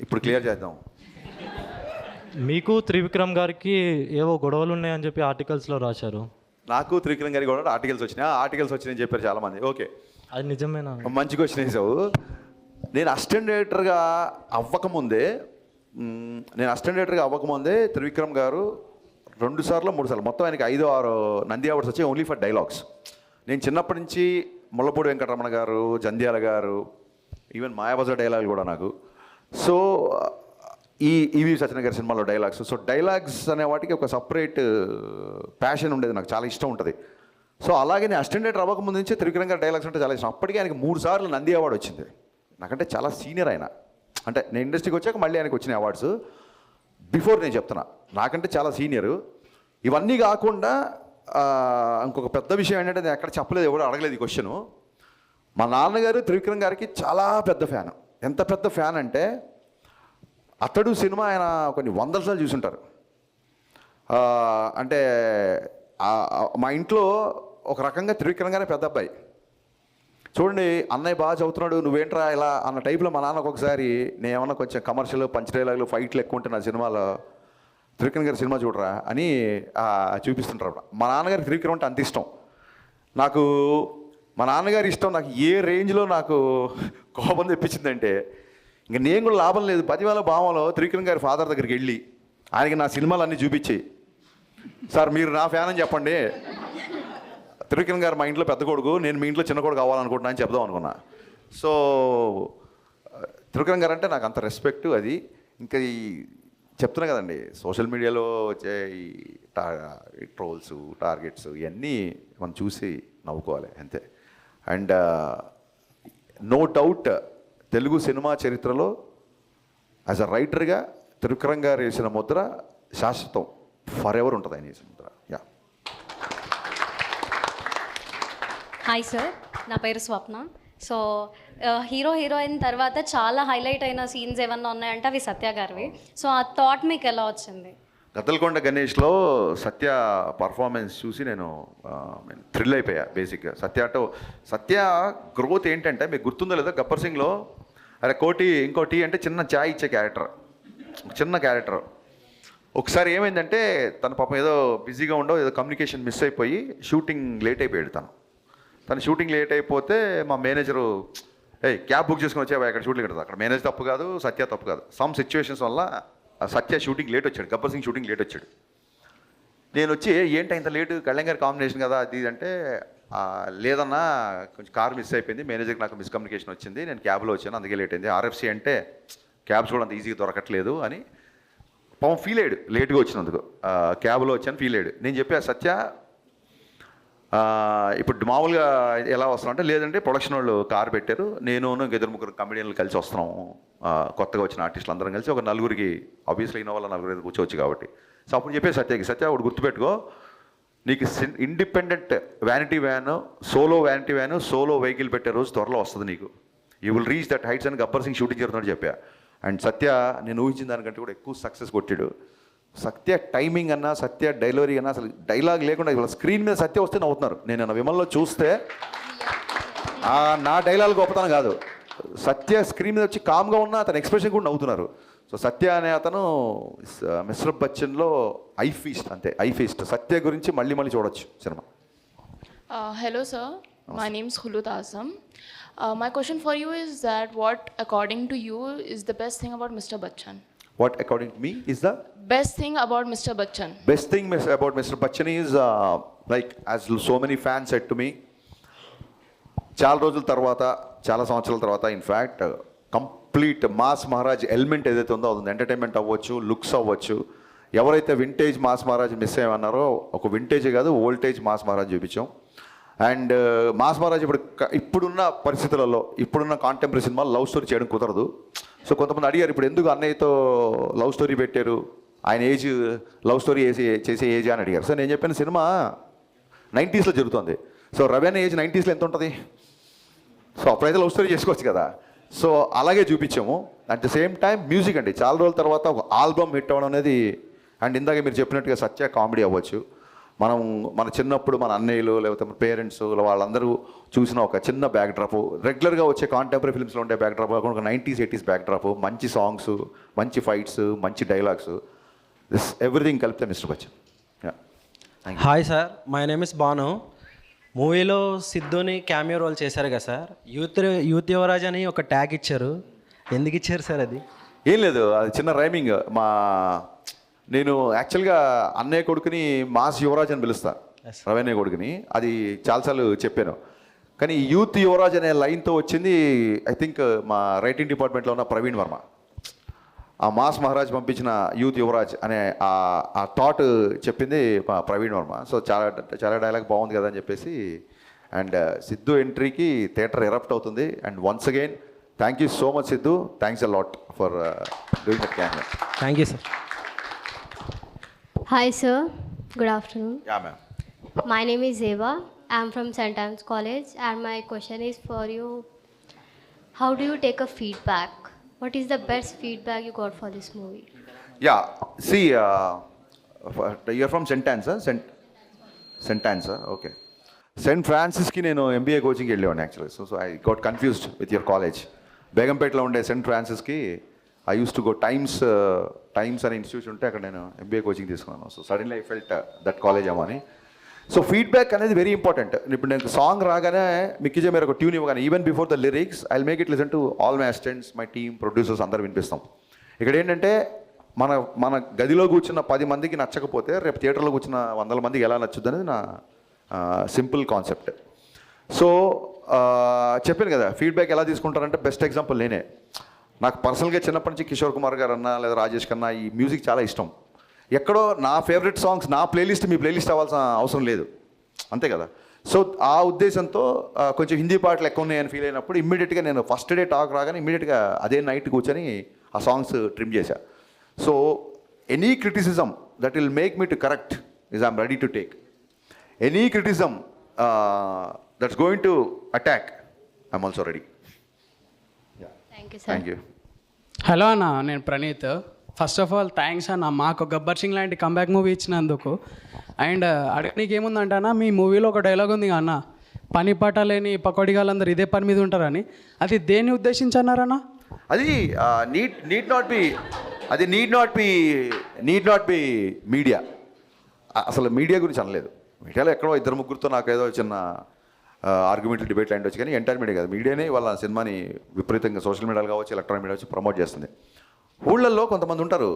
ఇప్పుడు క్లియర్ చేద్దాం. మీకు త్రివిక్రమ్ గారికి ఏవో గొడవలు ఉన్నాయని చెప్పి ఆర్టికల్స్లో రాశారు. నాకు త్రివిక్రమ్ గారికి కూడా ఆర్టికల్స్ వచ్చినాయని చెప్పారు చాలామంది. ఓకే, అది నిజమేనా? మంచి క్వశ్చన్ వేసావు. నేను అసిస్టెంట్ డైరెక్టర్గా అవ్వకముందే త్రివిక్రమ్ గారు 2 సార్లు 3 సార్లు మొత్తం ఆయనకి 5-6 నంది అవార్డ్స్ వచ్చాయి ఓన్లీ ఫర్ డైలాగ్స్. నేను చిన్నప్పటి నుంచి ముళ్ళపూడి వెంకటరమణ గారు, జంధ్యాల గారు, ఈవెన్ మాయాబజార్ డైలాగులు కూడా నాకు. సో ఈవి సత్యనారాయణ గారి సినిమాలో డైలాగ్స్. సో డైలాగ్స్ అనే వాటికి ఒక సపరేట్ ప్యాషన్ ఉండేది, నాకు చాలా ఇష్టం ఉంటుంది. సో అలాగే నేను అసిస్టెంట్ డైరెక్టర్ అవ్వకముందు నుంచే త్రివిక్రమ్ గారి డైలాగ్స్ అంటే చాలా ఇష్టం. అప్పటికే ఆయనకి 3 సార్లు నంది అవార్డు వచ్చింది. నాకంటే చాలా సీనియర్ ఆయన. అంటే నేను ఇండస్ట్రీకి వచ్చాక మళ్ళీ ఆయనకు వచ్చిన అవార్డ్స్. బిఫోర్ నేను చెప్తున్నా, నాకంటే చాలా సీనియరు. ఇవన్నీ కాకుండా ఇంకొక పెద్ద విషయం ఏంటంటే నేను ఎక్కడ చెప్పలేదు, ఎవరు అడగలేదు ఈ క్వశ్చను. మా నాన్నగారు త్రివిక్రమ్ గారికి చాలా పెద్ద ఫ్యాన్. ఎంత పెద్ద ఫ్యాన్ అంటే అతడు సినిమా ఆయన కొన్ని వందల సార్లు చూసుంటారు. అంటే మా ఇంట్లో ఒక రకంగా త్రివిక్రమ్ గారే పెద్ద అబ్బాయి. చూడండి, అన్నయ్య బాగా చదువుతున్నాడు, నువ్వేంట్రా ఇలా అన్న టైప్లో మా నాన్నకు ఒకసారి నేను ఏమన్నా కొంచెం కమర్షియల్ పంచ్ డైలాగులు ఫైట్లు ఎక్కువ ఉంటే నా సినిమాలో త్రివిక్రమ్ గారి సినిమా చూడరా అని చూపిస్తుంటారు. మా నాన్నగారికి త్రివిక్రమ్ అంటే అంత ఇష్టం. నాకు మా నాన్నగారి ఇష్టం నాకు ఏ రేంజ్లో నాకు కోపం తెప్పించిందంటే ఇంక నేను కూడా లాభం లేదు. 10,000 భావంలో త్రివిక్రమ్ గారి ఫాదర్ దగ్గరికి వెళ్ళి ఆయనకి నా సినిమాలు అన్నీ చూపించి, సార్ మీరు నా ఫ్యాన్ అని చెప్పండి, త్రివిక్రమ్ గారు మా ఇంట్లో పెద్ద కొడుకు, నేను మీ ఇంట్లో చిన్న కొడుకు కావాలనుకుంటున్నా అని చెప్దాం అనుకున్నా. సో త్రివిక్రమ్ గారు అంటే నాకు అంత రెస్పెక్ట్. అది ఇంకా ఈ చెప్తున్నా కదండి, సోషల్ మీడియాలో వచ్చే ఈ ట్రోల్స్, టార్గెట్స్ ఇవన్నీ మనం చూసి నవ్వుకోవాలి అంతే. And no doubt Telugu cinema చరిత్రలో యాజ్ అ రైటర్గా త్రివిక్రమ్ గారు వేసిన ముద్ర శాశ్వతం, ఫర్ ఎవర్ ఉంటుంది ఆయన వేసిన ముద్ర. యా. హాయ్ సార్, నా పేరు స్వప్న. సో హీరో హీరోయిన్ తర్వాత చాలా హైలైట్ అయిన సీన్స్ ఏమన్నా ఉన్నాయంటే అవి సత్య గారివి. సో ఆ థాట్ మీకు ఎలా వచ్చింది? గద్దలకొండ గణేష్లో సత్య పర్ఫార్మెన్స్ చూసి నేను థ్రిల్ అయిపోయా. బేసిక్గా సత్య గ్రోత్ ఏంటంటే మీకు గుర్తుందో లేదో, గబ్బర్ సింగ్లో అరే కోటి ఇంకో టీ అంటే చిన్న చాయ్ ఇచ్చే క్యారెక్టర్, చిన్న క్యారెక్టర్. ఒకసారి ఏమైందంటే తన పాపం ఏదో బిజీగా ఉండో ఏదో కమ్యూనికేషన్ మిస్ అయిపోయి షూటింగ్ లేట్ అయిపోయాడు. తను షూటింగ్ లేట్ అయిపోతే మా మేనేజరు క్యాబ్ బుక్ చేసుకుని వచ్చావా ఇక్కడ షూటింగ్ ఉంటుంది. అక్కడ మేనేజర్ తప్పు కాదు, సత్య తప్పు కాదు. సమ్ సిచ్యువేషన్స్ వల్ల సత్య షూటింగ్ లేట్ వచ్చాడు, గబ్బర్ సింగ్ షూటింగ్ లేట్ వచ్చాడు. నేను వచ్చి ఏంటి ఇంత లేటు, కళ్యాణ్ గారి కాంబినేషన్ కదా అది అంటే, లేదన్నా కొంచెం కార్ మిస్ అయిపోయింది, మేనేజర్కి నాకు మిస్కమ్యూనికేషన్ వచ్చింది, నేను క్యాబ్లో వచ్చాను అందుకే లేట్ అయింది. ఆర్ఎఫ్సి అంటే క్యాబ్స్ కూడా అంత ఈజీగా దొరకట్లేదు అని పాపం ఫీల్ అయ్యాడు, లేట్గా వచ్చినందుకు. క్యాబ్లో వచ్చాను ఫీల్ అయ్యాడు. నేను చెప్పా సత్య ఇప్పుడు మామూలుగా ఎలా వస్తున్నాం అంటే, లేదంటే ప్రొడక్షన్ వాళ్ళు కార్ పెట్టారు, నేను ఇంక 2-3 కమెడియన్లు కలిసి వస్తున్నాము, కొత్తగా వచ్చిన ఆర్టిస్టులు అందరం కలిసి ఒక 4కి ఆబ్వియస్లీ ఇన్నోవాళ్ళ 4 కూర్చోవచ్చు కాబట్టి. సో అప్పుడు చెప్పే సత్య ఒకటి గుర్తుపెట్టుకో, నీకు independent vanity van, solo vanity van, solo vehicle పెట్టే రోజు త్వరలో వస్తుంది నీకు. You will reach that heights అని గబ్బర్ సింగ్ షూటింగ్ జరుగుతున్నట్టు చెప్పా. అండ్ సత్య నేను ఊహించిన దానికంటే కూడా ఎక్కువ సక్సెస్ కొట్టాడు. సత్య టైమింగ్ అన్నా, సత్య డైలరీ అన్నా, అసలు డైలాగ్ లేకుండా ఇవాళ స్క్రీన్ మీద సత్య వస్తే నవ్వుతున్నారు. నేను విమల్లో చూస్తే నా డైలాగ్ గొప్పతనం కాదు, సత్య స్క్రీన్ మీద వచ్చి కామ్గా ఉన్న అతని ఎక్స్ప్రెషన్ కూడా నవ్వుతున్నారు. సో సత్య అనే అతను మిస్టర్ బచ్చన్లో ఐ ఫీస్ట్, అంతే ఐ ఫీస్ట్. సత్య గురించి మళ్ళీ చూడొచ్చు cinema. Hello sir, my name is Khulud Azam. My question for you is that what according to you is the best thing about Mr. Bachchan? What according to me is the best thing about Mr. Bachchan? Best thing about Mr. Bachchan is like as so many fans said to me, చాలా రోజుల తర్వాత, చాలా సంవత్సరాల తర్వాత, in fact complete mass Maharaj element ఏదైతే ఉందో అది entertainment అవ్వచ్చు, లుక్స్ అవ్వచ్చు. ఎవరైతే వింటేజ్ మాస్ మహారాజ్ మిస్ అయ్యమన్నారో ఒక వింటేజ్ కాదు ఓల్టేజ్ మాస్ మహారాజ్ చూపించాం. అండ్ మాస్ మహారాజ్ ఇప్పుడున్న పరిస్థితులలో, ఇప్పుడున్న కాంటెంపరీ సినిమాలు లవ్ స్టోరీ చేయడం కుదరదు. సో కొంతమంది అడిగారు ఇప్పుడు ఎందుకు అన్నయ్యతో లవ్ స్టోరీ పెట్టారు, ఆయన ఏజ్ లవ్ స్టోరీ చేసే ఏజ్ అని అడిగారు. సో నేను చెప్పిన సినిమా 90sలో జరుగుతుంది. సో రవి అనే ఏజ్ 90sలో ఎంత ఉంటుంది? సో అప్పుడైతే లవ్ స్టోరీ చేసుకోవచ్చు కదా. సో అలాగే చూపించాము. At the same time music అండి, చాలా రోజుల తర్వాత ఒక ఆల్బమ్ హిట్ అవ్వడం అనేది. అండ్ ఇందాక మీరు చెప్పినట్టుగా సత్య కామెడీ అవ్వచ్చు. మన చిన్నప్పుడు మన అన్నయ్యలు లేకపోతే మన పేరెంట్స్ వాళ్ళందరూ చూసిన ఒక చిన్న బ్యాక్ డ్రాప్, రెగ్యులర్గా వచ్చే కాంటెంపరీ ఫిల్మ్స్లో ఉండే బ్యాక్ డ్రాప్ కాకుండా ఒక 90s 80s బ్యాక్ డ్రాప్, మంచి సాంగ్స్, మంచి ఫైట్స్, మంచి డైలాగ్స్, దిస్ ఎవ్రీథింగ్ కలిపితే Mr Bachchan. Hi sir, my name is Banu. మూవీలో సిద్ధుని క్యామియో రోల్ చేశారు కదా సార్, యూత్ యువరాజ్ అని ఒక ట్యాగ్ ఇచ్చారు, ఎందుకు ఇచ్చారు సార్? అది ఏం లేదు, అది చిన్న రైమింగ్. నేను యాక్చువల్గా అన్నయ్య కొడుకుని మాస్ యువరాజ్ అని పిలుస్తాను, రవీణ్య కొడుకుని. అది చాలాసార్లు చెప్పాను. కానీ యూత్ యువరాజ్ అనే లైన్తో వచ్చింది ఐ థింక్ మా రైటింగ్ డిపార్ట్మెంట్లో ఉన్న ప్రవీణ్ వర్మ. ఆ మాస్ మహారాజ్ పంపించిన యూత్ యువరాజ్ అనే ఆ థాట్ చెప్పింది మా ప్రవీణ్ వర్మ. సో చాలా డైలాగ్ బాగుంది కదా అని చెప్పేసి. అండ్ సిద్ధు ఎంట్రీకి థియేటర్ ఎరప్ట్ అవుతుంది. And once again thank you so much Siddhu, thanks a lot for doing that camera. Thank you sir. Hi sir, good afternoon. Yeah ma'am. My name is Eva. I am from St. Anne's College and my question is for you. How do you take a feedback? What is the best feedback you got for this movie? Yeah see you're from Saint Ann's, Saint Ann's, okay. Saint ఫ్రాన్సిస్కి నేను MBA కోచింగ్కి వెళ్ళేవాడిని actually. So I got confused with your college. బేగంపేటలో ఉండే Saint ఫ్రాన్సిస్కి I use to go Times అనే institution ఉంటే అక్కడ నేను ఎంబీఏ కోచింగ్ తీసుకున్నాను. So suddenly I felt that college ఏమని. సో ఫీడ్బ్యాక్ అనేది వెరీ ఇంపార్టెంట్. ఇప్పుడు నేను సాంగ్ రాగానే మిక్కిజే మీరు ఒక ట్యూన్ ఇవ్వగానే even before the lyrics I make it listen to all my assistants, my team, producers అందరు వినిపిస్తాం. ఇక్కడ ఏంటంటే మన గదిలో కూర్చున్న 10 మందికి నచ్చకపోతే రేపు థియేటర్లో కూర్చున్న 100 మందికి ఎలా నచ్చుద్ది అనేది నా సింపుల్ కాన్సెప్ట్. సో చెప్పాను కదా ఫీడ్బ్యాక్ ఎలా తీసుకుంటారంటే బెస్ట్ ఎగ్జాంపుల్ నేనే. నాకు పర్సనల్గా చిన్నప్పటి నుంచి కిషోర్ కుమార్ గారు అన్నా లేదా రాజేష్ కన్నా ఈ మ్యూజిక్ చాలా ఇష్టం. ఎక్కడో నా ఫేవరెట్ సాంగ్స్ నా ప్లేలిస్ట్ మీ ప్లేలిస్ట్ అవ్వాల్సిన అవసరం లేదు, అంతే కదా. సో ఆ ఉద్దేశంతో కొంచెం హిందీ పాటలు ఎక్కువ ఉన్నాయని ఫీల్ అయినప్పుడు ఇమ్మీడియట్గా నేను ఫస్ట్ డే టాక్ రాగానే ఇమ్మీడియట్గా అదే నైట్ కూర్చొని ఆ సాంగ్స్ ట్రిమ్ చేశా. So any criticism that will make me to correct is I'm ready to take. Any criticism that's going to attack I'm also ready. Thank you sir. Thank you. Hello అన్న, నేను Praneeth. First of all thanks అన్న మాకు గబ్బర్ సింగ్ లాంటి comeback movie ఇచ్చినందుకు. And అడగనీకి ఏముందంటే అన్న, మీ మూవీలో ఒక డైలాగ్ ఉంది అన్న, పని పాట లేని పకోడిగాళ్ళందరూ ఇదే పని మీద ఉంటారని. అది దేన్ని ఉద్దేశించి అన్నారన్న? అది నీడ్ నాట్ బి మీడియా. అసలు మీడియా గురించి అనలేదు. మీడియాలో ఎక్కడో 2-3 నాకు ఏదో చిన్న ఆర్గ్యుమెంట్లు డిబేట్ లాంటి వచ్చి, కానీ ఎంటైర్ మీడియా కాదు, మీడియానే వాళ్ళ సినిమాని విపరీతంగా సోషల్ మీడియాలో కావచ్చు, ఎలక్ట్రానిక్ మీడియా వచ్చి ప్రమోట్ చేస్తుంది. ఊళ్ళల్లో కొంతమంది ఉంటారు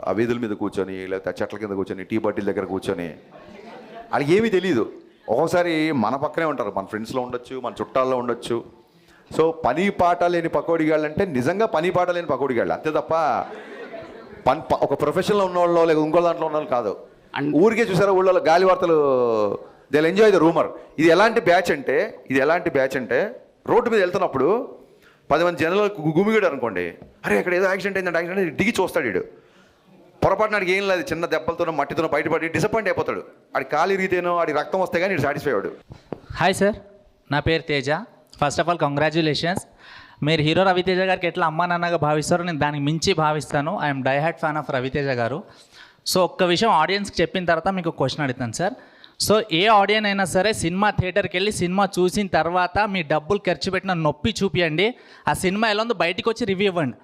ఆ వీధుల మీద కూర్చొని లేకపోతే చెట్ల కింద కూర్చొని టీ బాటిల్ దగ్గర కూర్చొని వాళ్ళకి ఏమీ తెలియదు. ఒక్కోసారి మన పక్కనే ఉంటారు, మన ఫ్రెండ్స్లో ఉండొచ్చు, మన చుట్టాల్లో ఉండొచ్చు. సో పని పాట లేని పకోడిగాళ్ళు అంటే నిజంగా పని పాట లేని పకోడిగాళ్ళు, అంతే తప్ప ఒక ప్రొఫెషన్లో ఉన్నవాళ్ళు లేక ఇంకో దాంట్లో ఉన్న వాళ్ళు కాదు. ఊరికే చూసారా ఊళ్ళో గాలి వార్తలు, they will enjoy the rumour. ఇది ఎలాంటి బ్యాచ్ అంటే రోడ్డు మీద వెళ్తున్నప్పుడు 10 మంది జనాలు గుమిగాడు అనుకోండి, అరే ఇక్కడ ఏదో యాక్సిడెంట్ అయిందంటే దిగి చూస్తాడు. వీడు పొరపాటున ఆడికి ఏం లేదు, చిన్న దెబ్బలతోనో మట్టితోనో బయటపడి డిసప్పాయింట్ అయిపోతాడు. ఆడి కాలు ఇరిగితేనో ఆడి రక్తం వస్తే కానీ సాటిస్ఫై అవ్వడు. హాయ్ సార్, నా పేరు Teja. First of all congratulations. మీరు హీరో రవితేజ గారికి ఎట్లా అమ్మా నాన్నగా భావిస్తారో నేను దానికి మించి భావిస్తాను. I'm die hard fan of Ravi Teja garu. So ఒక్క విషయం ఆడియన్స్కి చెప్పిన తర్వాత మీకు క్వశ్చన్ అడుగుతాను సార్. సో ఏ ఆడియన్ అయినా సరే సినిమా థియేటర్కి వెళ్ళి సినిమా చూసిన తర్వాత మీ డబ్బులు ఖర్చు పెట్టిన నొప్పి చూపియండి, ఆ సినిమా ఎలా ఉందో బయటికి వచ్చి రివ్యూ ఇవ్వండి.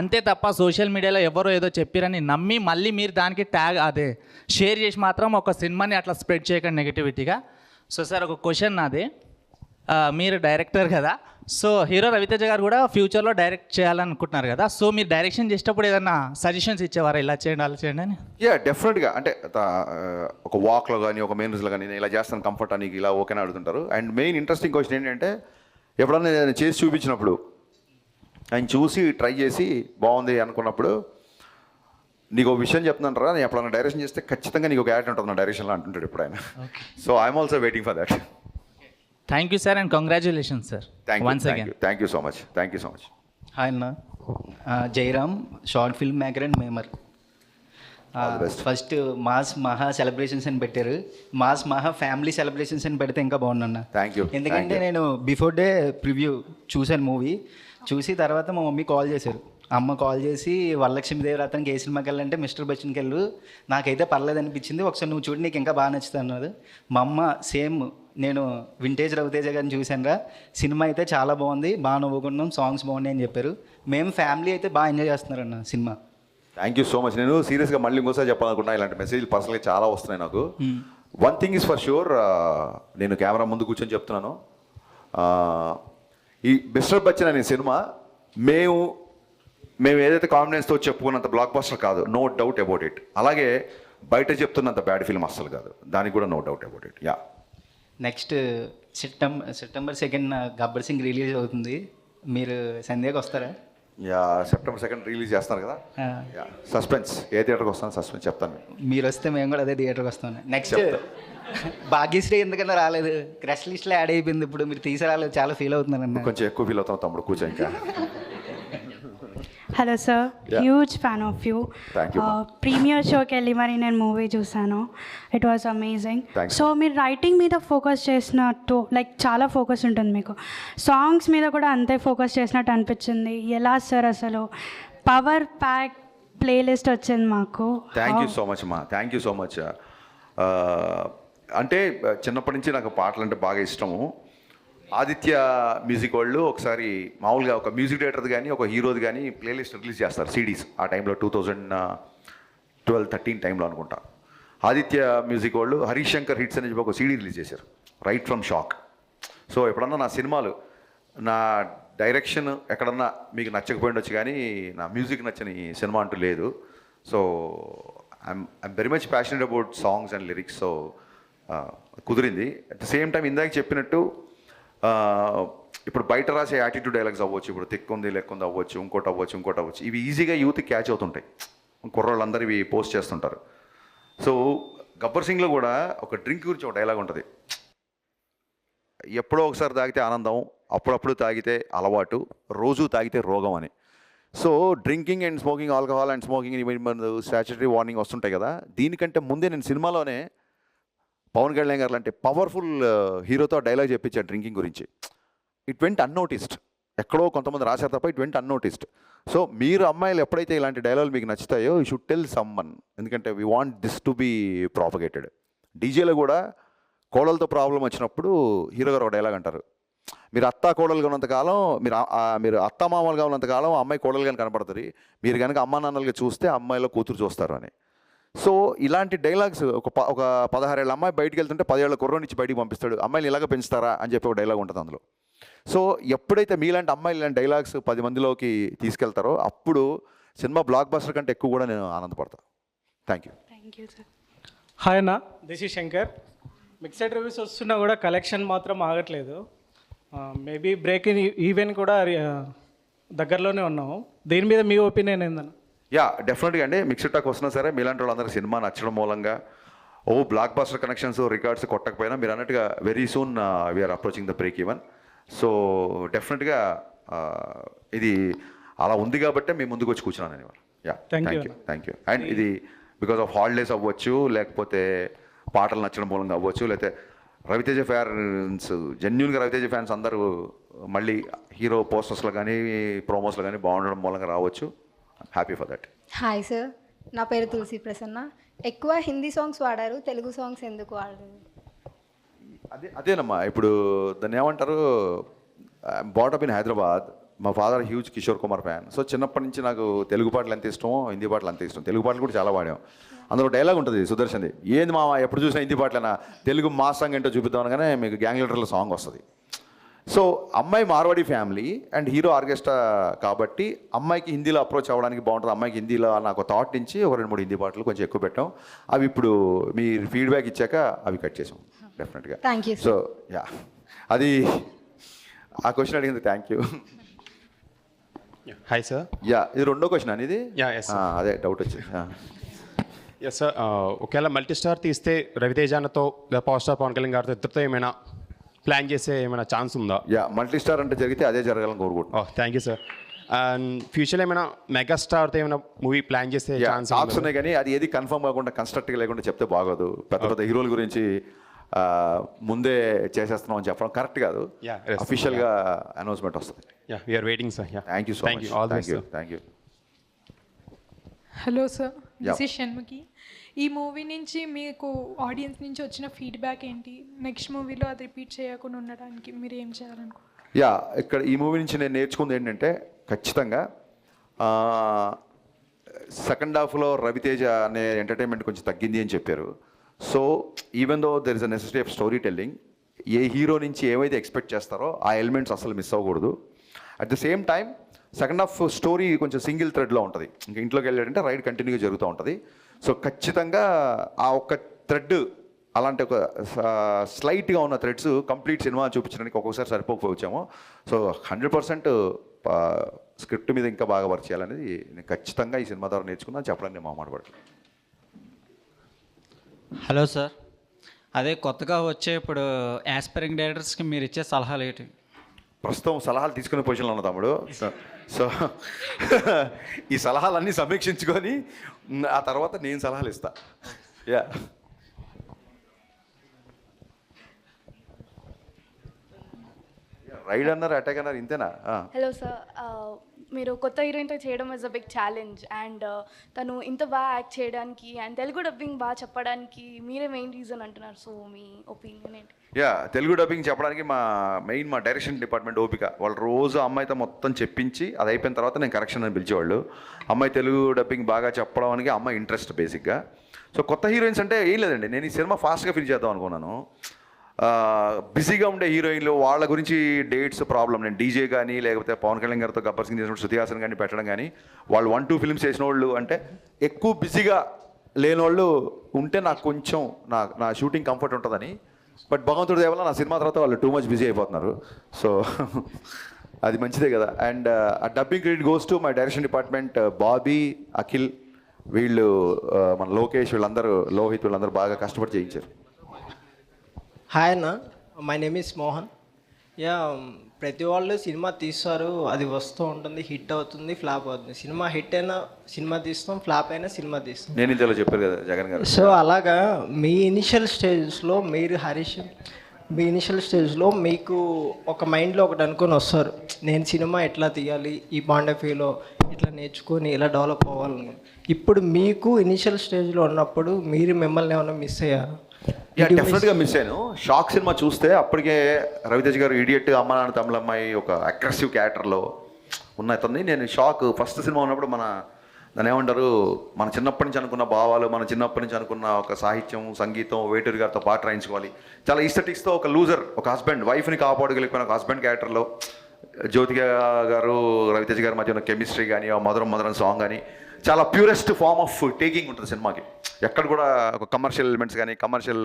అంతే తప్ప సోషల్ మీడియాలో ఎవరో ఏదో చెప్పారని నమ్మి మళ్ళీ మీరు దానికి షేర్ చేసి మాత్రం ఒక సినిమాని అట్లా స్ప్రెడ్ చేయకండి నెగిటివిటీగా. సో సార్ ఒక క్వశ్చన్ నాది, మీరు డైరెక్టర్ కదా, సో హీరో రవితేజ గారు కూడా ఫ్యూచర్లో డైరెక్ట్ చేయాలనుకుంటున్నారు కదా, సో మీరు డైరెక్షన్ చేసేటప్పుడు ఏదన్నా సజెషన్స్ ఇచ్చేవారా, ఇలా చేయండి అలా చేయండి అని? డెఫినెట్గా. అంటే ఒక వాక్లో కానీ ఒక మెయిన్స్లో కానీ నేను ఇలా చేస్తాను కంఫర్ట్ అని ఇలా ఓకేనా అడుగుతుంటారు. అండ్ మెయిన్ ఇంట్రెస్టింగ్ క్వశ్చన్ ఏంటంటే ఎప్పుడన్నా నేను చేసి చూపించినప్పుడు ఆయన చూసి ట్రై చేసి బాగుంది అనుకున్నప్పుడు, నీకు ఒక విషయం చెప్తున్నాను రా, నేను ఎప్పుడన్నా డైరెక్షన్ చేస్తే ఖచ్చితంగా నీకు ఒక యాడ్ ఉంటుంది నా డైరెక్షన్లో అంటుంటాడు ఇప్పుడు ఆయన. So I'm also waiting for that. Thank you sir and congratulations sir. Thank you so much. Hi అన్న, Jayaram, short film maker and memer. First mass మహా సెలబ్రేషన్స్ అని పెట్టారు, మాస్ మహా ఫ్యామిలీ సెలబ్రేషన్స్ అని పెడితే ఇంకా బాగుందన్న. Thank you. ఎందుకంటే నేను బిఫోర్ డే ప్రివ్యూ చూశాను మూవీ, చూసి తర్వాత మా మమ్మీ కాల్ చేశారు. అమ్మ కాల్ చేసి వరలక్ష్మీదేవి రాత్రికి ఏ సినిమాకి వెళ్ళాలంటే మిస్టర్ బచ్చన్కి వెళ్ళు, నాకైతే పర్లేదు అనిపించింది, ఒకసారి నువ్వు చూడు నీకు ఇంకా బాగా నచ్చుతుంది అన్నది. మా అమ్మ సేమ్ నేను వింటేజ్ రవితేజ గారిని చూశానురా, సినిమా అయితే చాలా బాగుంది, బాగా నవ్వుకున్నాం, సాంగ్స్ బాగున్నాయి అని చెప్పారు. మేము ఫ్యామిలీ అయితే బాగా ఎంజాయ్ చేస్తున్నారన్న సినిమా. Thank you so much. నేను సీరియస్గా మళ్ళీ ఇంకోసారి చెప్పాలనుకున్నా, ఇలాంటి మెసేజ్లు పర్సనల్గా చాలా వస్తున్నాయి నాకు. One thing is for sure, నేను కెమెరా ముందు కూర్చొని చెప్తున్నాను, ఈ మిస్టర్ బచ్చన్ అనే సినిమా మేము ఏదైతే కాన్ఫిడెన్స్తో చెప్పుకున్నంత బ్లాక్ బస్టర్ కాదు, నో డౌట్ అబౌట్ ఇట్. అలాగే బయట చెప్తున్నంత బ్యాడ్ ఫిల్మ్ అస్సలు కాదు, దానికి కూడా no doubt about it. Yeah. Next September 2 Gabbar Singh release అవుతుంది, మీరు సంధ్యాకి వస్తారా? యా సెప్టెంబర్ 2 రిలీజ్ చేస్తున్నారు కదా. యా సస్పెన్స్ ఏ థియేటర్కి వస్తాను సస్పెన్స్ చెప్తాను. మీరు వస్తే మేము కూడా అదే థియేటర్కి వస్తాం. నెక్స్ట్ భాగ్యశ్రీ ఎందుకన్నా రాలేదు, క్రష్ లిస్ట్లో యాడ్ అయిపోయింది. ఇప్పుడు మీరు తీసుకురాలేదు, చాలా ఫీల్ అవుతున్నాను. కొంచెం ఎక్కువ ఫీల్ అవుతాం తమ్ముడు, కూర్చో ఇంకా. Hello sir, huge fan of you. Thank you. Premiere షోకి వెళ్ళి మరి నేను మూవీ చూసాను, ఇట్ వాజ్ అమేజింగ్. సో మీరు రైటింగ్ మీద ఫోకస్ చేసినట్టు లైక్ చాలా ఫోకస్ ఉంటుంది మీకు, సాంగ్స్ మీద కూడా అంతే ఫోకస్ చేసినట్టు అనిపించింది. ఎలా సార్ అసలు పవర్ ప్యాక్ ప్లేలిస్ట్ వచ్చింది మాకు. థ్యాంక్ యూ సో మచ్ అమ్మా, థ్యాంక్ యూ సో మచ్. అంటే చిన్నప్పటి నుంచి నాకు పాటలు అంటే బాగా ఇష్టము. ఆదిత్య మ్యూజిక్ వాళ్ళు ఒకసారి మామూలుగా ఒక మ్యూజిక్ డైరెక్టర్ది కానీ ఒక హీరోది కానీ ప్లేలిస్ట్ రిలీజ్ చేస్తారు, సిడీస్. ఆ టైంలో 2012-13 టైంలో అనుకుంటా. ఆదిత్య మ్యూజిక్ వాళ్ళు హరీష్ శంకర్ హిట్స్ అని చెప్పి ఒక సీడీ రిలీజ్ చేశారు, రైట్ ఫ్రమ్ షాక్. సో ఎప్పుడన్నా నా సినిమాలు, నా డైరెక్షన్ ఎక్కడన్నా మీకు నచ్చకపోయిండొచ్చు కానీ నా మ్యూజిక్ నచ్చని సినిమా అంటూ లేదు. So I'm very much passionate about songs and lyrics. So కుదిరింది. అట్ ద సేమ్ టైం ఇందాక చెప్పినట్టు ఇప్పుడు బయట రాసే యాటిట్యూడ్ డైలాగ్స్ అవ్వచ్చు, ఇప్పుడు తిక్కుంది లెక్కుంది అవ్వచ్చు, ఇంకోటి అవ్వచ్చు, ఇవి ఈజీగా యూత్ క్యాచ్ అవుతుంటాయి. కుర్రోళ్ళందరూ ఇవి పోస్ట్ చేస్తుంటారు. సో గబ్బర్ సింగ్లో కూడా ఒక డ్రింక్ గురించి ఒక డైలాగ్ ఉంటుంది, ఎప్పుడో ఒకసారి తాగితే ఆనందం, అప్పుడప్పుడు తాగితే అలవాటు, రోజు తాగితే రోగం అని. So drinking and smoking, alcohol and smoking statutory warning వస్తుంటాయి కదా. దీనికంటే ముందే నేను సినిమాలోనే పవన్ కళ్యాణ్ గారు లాంటి పవర్ఫుల్ హీరోతో డైలాగ్ చెప్పించాడు డ్రింకింగ్ గురించి. ఇట్ వెంట్ అన్నోటిస్డ్, ఎక్కడో కొంతమంది రాశారు తప్ప ఇట్ వెంట్ అన్నోటిస్డ్. సో మీరు అమ్మాయిలు ఎప్పుడైతే ఇలాంటి డైలాగులు మీకు నచ్చుతాయో యూ షుడ్ టెల్ సమ్మన్, ఎందుకంటే we want this to be propagated. డీజేలో కూడా కోడలతో ప్రాబ్లం వచ్చినప్పుడు హీరో గారు ఒక డైలాగ్ అంటారు, మీరు అత్తా కోడలుగా ఉన్నంతకాలం, మీరు అత్తా మామలుగా ఉన్నంతకాలం అమ్మాయి కోడలుగా కనపడుతుంది, మీరు కనుక అమ్మా నాన్నలుగా చూస్తే అమ్మాయిలో కూతురు చూస్తారు అని. సో ఇలాంటి డైలాగ్స్ ఒక 16 ఏళ్ళ అమ్మాయి బయటికి వెళ్తుంటే 10 ఏళ్ళ కుర్రోని ఇచ్చి బయటికి పంపిస్తాడు, అమ్మాయిలు ఇలాగ పెంచుతారా అని చెప్పి ఒక డైలాగ్ ఉంటుంది అందులో. సో ఎప్పుడైతే మీలాంటి అమ్మాయిలు ఇలాంటి డైలాగ్స్ 10 మందిలోకి తీసుకెళ్తారో అప్పుడు సినిమా బ్లాక్ బస్టర్ కంటే ఎక్కువ కూడా నేను ఆనందపడతాను. Thank you. Thank you sir. Hi అన్న, this is Shankar. Mixed reviews వస్తున్నా కూడా కలెక్షన్ మాత్రం ఆగట్లేదు. మేబీ బ్రేక్ ఈవెన్ కూడా దగ్గరలోనే ఉన్నాము. దీని మీద మీ ఒపీనియన్ ఏందన్న? యా డెఫినెట్గా అండి, మిక్స్డ్ టాక్ వస్తున్నా సరే మీలాంటి వాళ్ళందరికీ సినిమా నచ్చడం మూలంగా బ్లాక్ బస్టర్ కనెక్షన్స్ రికార్డ్స్ కొట్టకపోయినా మీరు అన్నట్టుగా very soon we're approaching the break even. So డెఫినెట్గా ఇది అలా ఉంది కాబట్టే మేము ముందుకు వచ్చి కూర్చున్నాను అని. Yeah thank you. అండ్ ఇది బికాస్ ఆఫ్ హాలిడేస్ అవ్వచ్చు, లేకపోతే పాటలు నచ్చడం మూలంగా అవ్వచ్చు, లేకపోతే రవితేజ ఫ్యాన్స్, జెన్యున్గా రవితేజ ఫ్యాన్స్ అందరూ మళ్ళీ హీరో పోస్టర్స్లో కానీ ప్రోమోస్లో కానీ బాగుండడం మూలంగా రావచ్చు. Happy for that. Hi sir, నా పేరు తులసి ప్రసన్న. ఎక్కువ హిందీ సాంగ్స్ వాడారు, తెలుగు సాంగ్స్ ఎందుకు వాడరు? అదేనమ్మా, ఇప్పుడు దాన్ని ఏమంటారు, బాటప్ ఇన్ హైదరాబాద్. మా father huge Kishore Kumar fan. So చిన్నప్పటి నుంచి నాకు తెలుగు పాటలు ఎంత ఇష్టమో హిందీ పాటలు అంత ఇష్టం. తెలుగు పాటలు కూడా చాలా పాడాం. అందులో డైలాగ్ ఉంటుంది సుదర్శన్ది, ఏంది మామ ఎప్పుడు చూసినా హిందీ పాటలేనా, తెలుగు మా సాంగ్ ఏంటో చూపిద్దాం అనగానే మీకు గ్యాంగ్ లీడర్లో సాంగ్ వస్తుంది. సో అమ్మాయి Marwadi family and hero orchestra కాబట్టి అమ్మాయికి హిందీలో అప్రోచ్ అవ్వడానికి బాగుంటుంది. అమ్మాయికి హిందీలో నాకు థాట్ నుంచి ఒక 2-3 హిందీ పాటలు కొంచెం ఎక్కువ పెట్టాం. అవి ఇప్పుడు మీరు ఫీడ్బ్యాక్ ఇచ్చాక అవి కట్ చేసాం డెఫినెట్గా. Thank you. సో యా, అది ఆ క్వశ్చన్ అడిగింది. Thank you. Hi sir. Yeah, ఇది రెండో క్వశ్చన్ అని ఇది. అదే డౌట్ వచ్చింది. ఎస్ సార్, ఒకవేళ మల్టీ స్టార్ తీస్తే రవితేజానతో పవర్ స్టార్ పవన్ కళ్యాణ్ గారితో ఇద్దరితో ఏమైనా ప్లాన్ చేసే ఏమైనా ఛాన్స్ ఉందా? యా, మల్టీ స్టార్ అంటే జరిగితే అదే జరగాలని కోరుకుంటున్నాను. Thank you sir. అండ్ ఫ్యూచర్లో ఏమైనా మెగాస్టార్తో ఏమైనా మూవీ ప్లాన్ చేసే ఛాన్స్ టాక్స్ ఉన్నాయి కానీ అది ఏది కన్ఫర్మ్ కాకుండా కన్స్ట్రక్ట్గా లేకుండా చెప్తే బాగోదు. పెద్ద పెద్ద హీరోల గురించి ముందే చేసేస్తున్నాం అని చెప్పడం కరెక్ట్ కాదు. అఫీషియల్గా అనౌన్స్మెంట్ వస్తుంది. We're waiting sir. Thank you so much. Thank you. Hello sir, this is Shanmukhi. ఈ మూవీ నుంచి మీకు ఆడియన్స్ నుంచి వచ్చిన ఫీడ్బ్యాక్ ఏంటి? నెక్స్ట్ మూవీలో అది రిపీట్ చేయకుండా ఉండడానికి మీరు ఏం చేయాలనుకుంటున్నారు? యా, ఇక్కడ ఈ మూవీ నుంచి నేను నేర్చుకుంది ఏంటంటే ఖచ్చితంగా సెకండ్ హాఫ్లో రవితేజ అనే ఎంటర్టైన్మెంట్ కొంచెం తగ్గింది అని చెప్పారు. So even though there is a necessity of story telling, A hero నుంచి ఏవైతే ఎక్స్పెక్ట్ చేస్తారో ఆ ఎలిమెంట్స్ అసలు మిస్ అవ్వకూడదు. At the same time second half story కొంచెం సింగిల్ థ్రెడ్లో ఉంటుంది. ఇంకా ఇంట్లోకి వెళ్ళాడంటే రైడ్ కంటిన్యూగా జరుగుతూ ఉంటుంది. సో ఖచ్చితంగా ఆ ఒక్క థ్రెడ్, అలాంటి ఒక స్లైట్గా ఉన్న థ్రెడ్స్ కంప్లీట్ సినిమా చూపించడానికి ఒక్కొక్కసారి సరిపోకపోవచ్చాము. సో 100% స్క్రిప్ట్ మీద ఇంకా బాగా వర్క్ చేయాలనేది నేను ఖచ్చితంగా ఈ సినిమా ద్వారా నేర్చుకున్నాను చెప్పడానికి నేను మాట్లాడబడతాను. హలో సార్, అదే కొత్తగా వచ్చే ఇప్పుడు యాస్పైరింగ్ డైరెక్టర్స్కి మీరు ఇచ్చే సలహాలు ఏంటి? ప్రస్తుతం సలహాలు తీసుకునే పొజిషన్లో ఉన్న తమ్ముడు. సో ఈ సలహాలన్నీ సమీక్షించుకొని ఆ తర్వాత నేను సలహాలు ఇస్తా. యా, రైడ్ అన్నారు, అటాక్ అన్నారు, ఇంతేనా? హలో సార్, మీరు కొత్త హీరోయిన్తో చేయడం is a big challenge and తను ఇంత బాగా యాక్ట్ చేయడానికి అండ్ తెలుగు డబ్బింగ్ బాగా చెప్పడానికి మీరే మెయిన్ రీజన్ అంటున్నారు. సో మీ ఒపీనియన్ ఏంటి? యా, తెలుగు డబ్బింగ్ చెప్పడానికి మా డైరెక్షన్ డిపార్ట్మెంట్ ఓపిక. వాళ్ళు రోజు అమ్మాయితో మొత్తం చెప్పించి అది అయిపోయిన తర్వాత నేను కరెక్షన్ అని పిలిచేవాళ్ళు. అమ్మాయి తెలుగు డబ్బింగ్ బాగా చెప్పడానికి అమ్మాయి ఇంట్రెస్ట్ బేసిక్గా. సో కొత్త హీరోయిన్స్ అంటే ఏం లేదండి, నేను ఈ సినిమా ఫాస్ట్గా ఫినిష్ చేద్దాం అనుకున్నాను. బిజీగా ఉండే హీరోయిన్లు వాళ్ళ గురించి డేట్స్ ప్రాబ్లం. నేను డీజే కానీ లేకపోతే పవన్ కళ్యాణ్ గారితో గబ్బర్ సింగ్ చేసినప్పుడు శృతి హాసన్ కానీ పెట్టడం కానీ వాళ్ళు 1-2 ఫిల్మ్స్ చేసిన వాళ్ళు అంటే ఎక్కువ బిజీగా లేని వాళ్ళు ఉంటే నాకు కొంచెం నా షూటింగ్ కంఫర్ట్ ఉంటుందని. బట్ భగవంతుడి దేవల్ల నా సినిమా తర్వాత వాళ్ళు టూ మచ్ బిజీ అయిపోతున్నారు. సో అది మంచిదే కదా. అండ్ ఆ dubbing credit goes to my direction department, Bobby, Akhil, వీళ్ళు మన లోకేష్, వీళ్ళందరూ, లోహిత్, వీళ్ళందరూ బాగా కష్టపడి చేయించారు. హాయ్ అన్న, my name is Mohan. Yeah, ప్రతి వాళ్ళు సినిమా తీస్తారు, అది వస్తూ ఉంటుంది, హిట్ అవుతుంది, ఫ్లాప్ అవుతుంది. సినిమా హిట్ అయినా సినిమా తీస్తాం, ఫ్లాప్ అయినా సినిమా తీస్తాం. నేను ఇంతలో చెప్పారు కదా జగన్ గారు. సో అలాగా మీ ఇనిషియల్ స్టేజ్లో మీరు హరీష్, మీ ఇనిషియల్ స్టేజ్లో మీకు ఒక మైండ్లో ఒకటి అనుకొని వస్తారు, నేను సినిమా ఎట్లా తీయాలి, ఈ పాయింట్ ఆఫ్ వ్యూలో ఇట్లా నేర్చుకొని ఇలా డెవలప్ అవ్వాలను. ఇప్పుడు మీకు ఇనిషియల్ స్టేజ్లో ఉన్నప్పుడు మీరు మిమ్మల్ని ఏమైనా మిస్ అయ్యారు? డెఫినెట్గా మిస్ అయ్యాను. షాక్ సినిమా చూస్తే అప్పటికే రవితేజ్ గారు ఇడియట్, అమ్మ నాన్న తమిళమ్మాయి ఒక అగ్రెసివ్ క్యారెక్టర్లో ఉన్న అతన్ని నేను షాక్. ఫస్ట్ సినిమా ఉన్నప్పుడు దాన్ని ఏమంటారు, మన చిన్నప్పటి నుంచి అనుకున్న భావాలు, మన చిన్నప్పటి నుంచి అనుకున్న ఒక సాహిత్యం, సంగీతం, వేటూరి గారితో పాట రాయించుకోవాలి, చాలా ఈస్థెటిక్స్తో ఒక లూజర్, ఒక హస్బెండ్, వైఫ్ని కాపాడగలిగిపోయిన ఒక హస్బెండ్ క్యారెక్టర్లో జ్యోతిక గారు రవితేజ్ గారి మధ్య ఉన్న కెమిస్ట్రీ కానీ, ఆ మధురం సాంగ్ కానీ చాలా ప్యూరెస్ట్ ఫార్మ్ ఆఫ్ టేకింగ్ ఉంటుంది సినిమాకి. ఎక్కడ కూడా ఒక కమర్షియల్ ఎలిమెంట్స్ కానీ, కమర్షియల్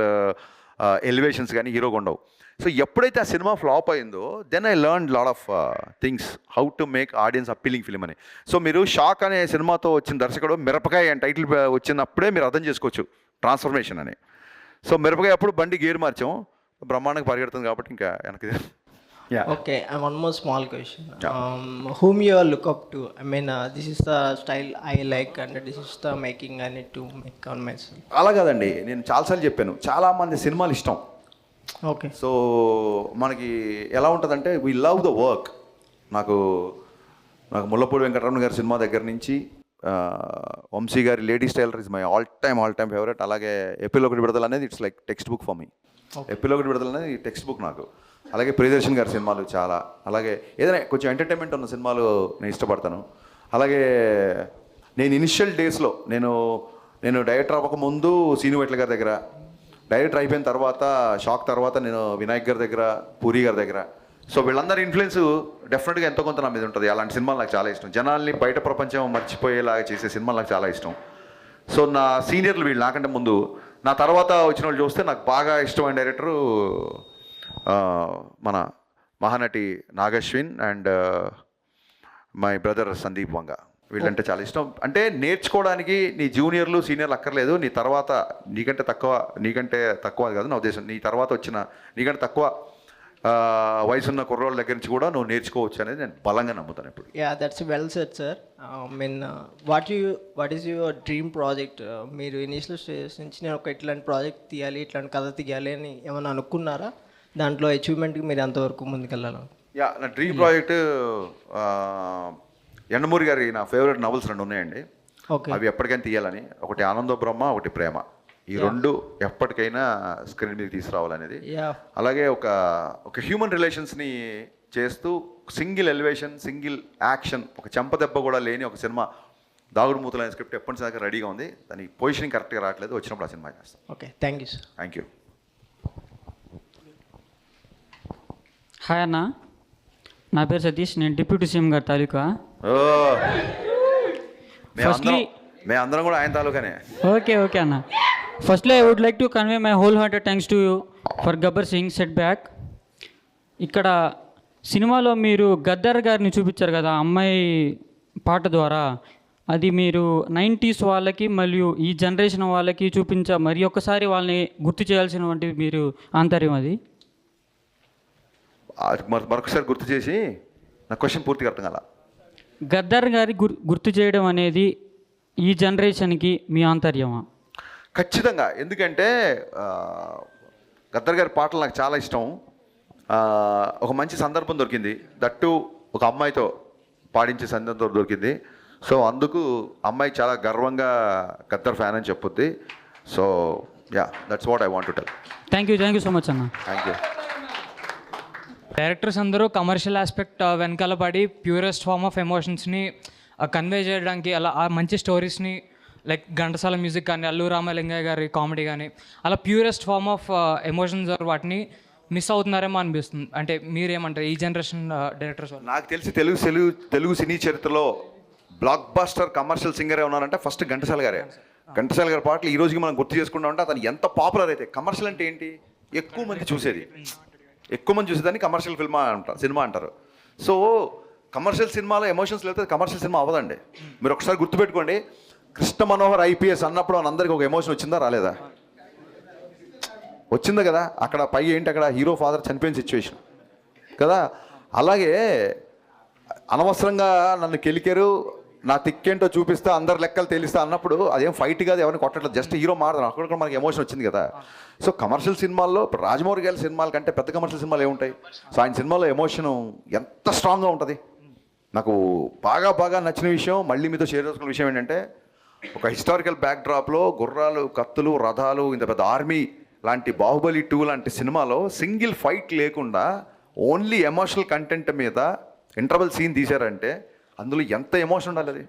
ఎలివేషన్స్ కానీ హీరోగా ఉండవు. సో ఎప్పుడైతే ఆ సినిమా ఫ్లాప్ అయిందో then I learn lot of things, how to make audience appealing film అని. సో మీరు షాక్ అనే సినిమాతో వచ్చిన దర్శకుడు మిరపకాయ అని టైటిల్ వచ్చినప్పుడే మీరు అర్థం చేసుకోవచ్చు ట్రాన్స్ఫర్మేషన్ అని. సో మిరపకాయ అప్పుడు బండి గేర్ మార్చాం, బ్రహ్మాండంగా పరిగెడుతుంది కాబట్టి ఇంకా వెనక్కి. Okay, and one more small question. Whom you all look up to? I mean, this is the style I like and this is the making I need to make on myself. అలా కాదండి, నేను చాలాసార్లు చెప్పాను, చాలామంది సినిమాలు ఇష్టం. Okay. So మనకి ఎలా ఉంటుందంటే వీ లవ్ ద వర్క్. నాకు ముల్లపూడి వెంకటరమణ గారి సినిమా దగ్గర నుంచి వంశీ గారి ladies tailor is my all time favourite. అలాగే ఎపిలోగ్ విడుదల అనేది it's like text book for me. Epilogue Vidudala అనేది టెక్స్ట్ బుక్ నాకు. అలాగే ప్రియదర్శన్ గారి సినిమాలు చాలా, అలాగే ఏదైనా కొంచెం ఎంటర్టైన్మెంట్ ఉన్న సినిమాలు నేను ఇష్టపడతాను. అలాగే నేను ఇనిషియల్ డేస్లో నేను డైరెక్టర్ అవ్వకముందు సీను వెట్ల గారి దగ్గర, డైరెక్టర్ అయిపోయిన తర్వాత షాక్ తర్వాత నేను వినాయక్ గారి దగ్గర, పూరి గారి దగ్గర. సో వీళ్ళందరి ఇన్ఫ్లుయెన్స్ డెఫినెట్గా ఎంతో కొంత నా మీద ఉంటుంది. అలాంటి సినిమాలు నాకు చాలా ఇష్టం. జనాల్ని బయట ప్రపంచం మర్చిపోయేలాగా చేసే సినిమాలు నాకు చాలా ఇష్టం. సో నా సీనియర్లు వీళ్ళు నాకంటే ముందు, నా తర్వాత వచ్చిన వాళ్ళు చూస్తే నాకు బాగా ఇష్టమైన డైరెక్టరు మన Mahanati Nagashwin and my brother Sandeep Vanga. వీళ్ళంటే చాలా ఇష్టం. అంటే నేర్చుకోవడానికి నీ జూనియర్లు సీనియర్లు అక్కర్లేదు, నీ తర్వాత నీకంటే తక్కువ కాదు నా ఉద్దేశం, నీ తర్వాత వచ్చిన నీకంటే తక్కువ వయసున్న కుర్రోళ్ళ దగ్గర నుంచి కూడా నువ్వు నేర్చుకోవచ్చు అనేది నేను బలంగా నమ్ముతాను ఇప్పుడు. Yeah, that's well said sir. Mean what is your dream project? మీరు ఇనిషియల్ స్టేజ్ నుంచి నేను ఒక ఇట్లాంటి ప్రాజెక్ట్ తీయాలి, ఇట్లాంటి కథ తీయాలి అని ఏమైనా అనుకున్నారా? దాంట్లో అచీవ్మెంట్కి మీరు ఎంతవరకు ముందుకెళ్ళాలి? యా, నా డ్రీమ్ ప్రాజెక్ట్ ఎండమూరి గారి నా ఫేవరెట్ నవల్స్ 2 ఉన్నాయండి. అవి ఎప్పటికైనా తీయాలని. ఒకటి ఆనందో బ్రహ్మ, ఒకటి ప్రేమ. ఈ 2 ఎప్పటికైనా స్క్రీన్ మీద తీసుకురావాలనేది. అలాగే ఒక హ్యూమన్ రిలేషన్స్ని చేస్తూ సింగిల్ ఎలివేషన్, సింగిల్ యాక్షన్, ఒక చెంపదెబ్బ కూడా లేని ఒక సినిమా దాగుడు మూతలైన స్క్రిప్ట్ ఎప్పటిదాకా రెడీగా ఉంది. దానికి పొజిషనింగ్ కరెక్ట్గా రావట్లేదు, వచ్చినప్పుడు ఆ సినిమా చేస్తాం. Okay, thank you sir. Thank you. Hi అన్న, నా పేరు సతీష్, నేను డిప్యూటీ సీఎం గారి తాలూకా. మేమందరం కూడా ఆయన తాలూకానే. ఓకే అన్న. Firstly I would like to convey my whole hearted thanks to you for Gabbar Singh set back. ఇక్కడ సినిమాలో మీరు గద్దర్ గారిని చూపించారు కదా అమ్మాయి పాట ద్వారా, అది మీరు 90s వాళ్ళకి మరియు ఈ జనరేషన్ వాళ్ళకి మరి ఒక్కసారి వాళ్ళని గుర్తు చేయాల్సినటువంటి మీరు ఆంతర్యం అది మరొకసారి గుర్తు చేసి నా క్వశ్చన్ పూర్తిగా అర్థం కాల. గద్దర్ గారి గుర్తు చేయడం అనేది ఈ జనరేషన్కి మీ ఆంతర్యమా? ఖచ్చితంగా. ఎందుకంటే గద్దర్ గారి పాటలు నాకు చాలా ఇష్టం. ఒక మంచి సందర్భం దొరికింది, దట్టు ఒక అమ్మాయితో పాడించే సందర్భం దొరికింది. సో అందుకు అమ్మాయి చాలా గర్వంగా గద్దర్ ఫ్యాన్ అని చెప్పుద్ది. So yeah, that's what I want to tell. Thank you so much అన్న. Thank you. డైరెక్టర్స్ అందరూ కమర్షియల్ ఆస్పెక్ట్ వెనకాల పడి ప్యూరెస్ట్ ఫార్మ్ ఆఫ్ ఎమోషన్స్ని కన్వే చేయడానికి, అలా ఆ మంచి స్టోరీస్ని లైక్ ఘంటసాల మ్యూజిక్ కానీ, అల్లు రామలింగయ్య గారి కామెడీ కానీ, అలా ప్యూరెస్ట్ ఫార్మ్ ఆఫ్ ఎమోషన్స్ వాటిని మిస్ అవుతున్నారేమో అనిపిస్తుంది. అంటే మీరేమంటారు ఈ జనరేషన్ డైరెక్టర్స్? నాకు తెలిసి తెలుగు సినీ చరిత్రలో బ్లాక్ బస్టర్ కమర్షియల్ సింగరే ఉన్నారంటే ఫస్ట్ ఘంటసాల గారే. ఘంటసాల గారి పాటలు ఈ రోజుకి మనం గుర్తు చేసుకుంటా ఉంటే అతను ఎంత పాపులర్ అయితే. కమర్షియల్ అంటే ఏంటి? ఎక్కువ మంది చూసేదాన్ని కమర్షియల్ సినిమా అంటారు. సో కమర్షియల్ సినిమాలో ఎమోషన్స్ లేకపోతే కమర్షియల్ సినిమా అవ్వదండి. మీరు ఒకసారి గుర్తుపెట్టుకోండి, కృష్ణ మనోహర్ IPS అన్నప్పుడు అందరికి ఒక ఎమోషన్ వచ్చిందా రాలేదా? వచ్చిందా కదా. అక్కడ పై ఏంటి, అక్కడ హీరో ఫాదర్ చనిపోయిన సిచ్యువేషన్ కదా. అలాగే అనవసరంగా నన్ను కెలికారు, నా తిక్కేంటో చూపిస్తా, అందరు లెక్కలు తెలిస్తా అన్నప్పుడు అదేం ఫైట్ కాదు, ఎవరిని కొట్టట్లేదు, జస్ట్ హీరో మారుతాను. అక్కడ కూడా మనకి ఎమోషన్ వచ్చింది కదా. సో కమర్షియల్ సినిమాల్లో ఇప్పుడు రాజమౌళి గారి సినిమాల కంటే పెద్ద కమర్షియల్ సినిమాలు ఏముంటాయి? సో ఆయన సినిమాలో ఎమోషన్ ఎంత స్ట్రాంగ్గా ఉంటుంది. నాకు బాగా నచ్చిన విషయం, మళ్ళీ మీతో షేర్ చేసుకున్న విషయం ఏంటంటే, ఒక హిస్టారికల్ బ్యాక్డ్రాప్లో గుర్రాలు, కత్తులు, రథాలు, ఇంత పెద్ద ఆర్మీ లాంటి బాహుబలి 2 లాంటి సినిమాలో సింగిల్ ఫైట్ లేకుండా ఓన్లీ ఎమోషనల్ కంటెంట్ మీద ఇంటర్వెల్ సీన్ తీశారంటే అందులో ఎంత ఎమోషన్ ఉండాలి అది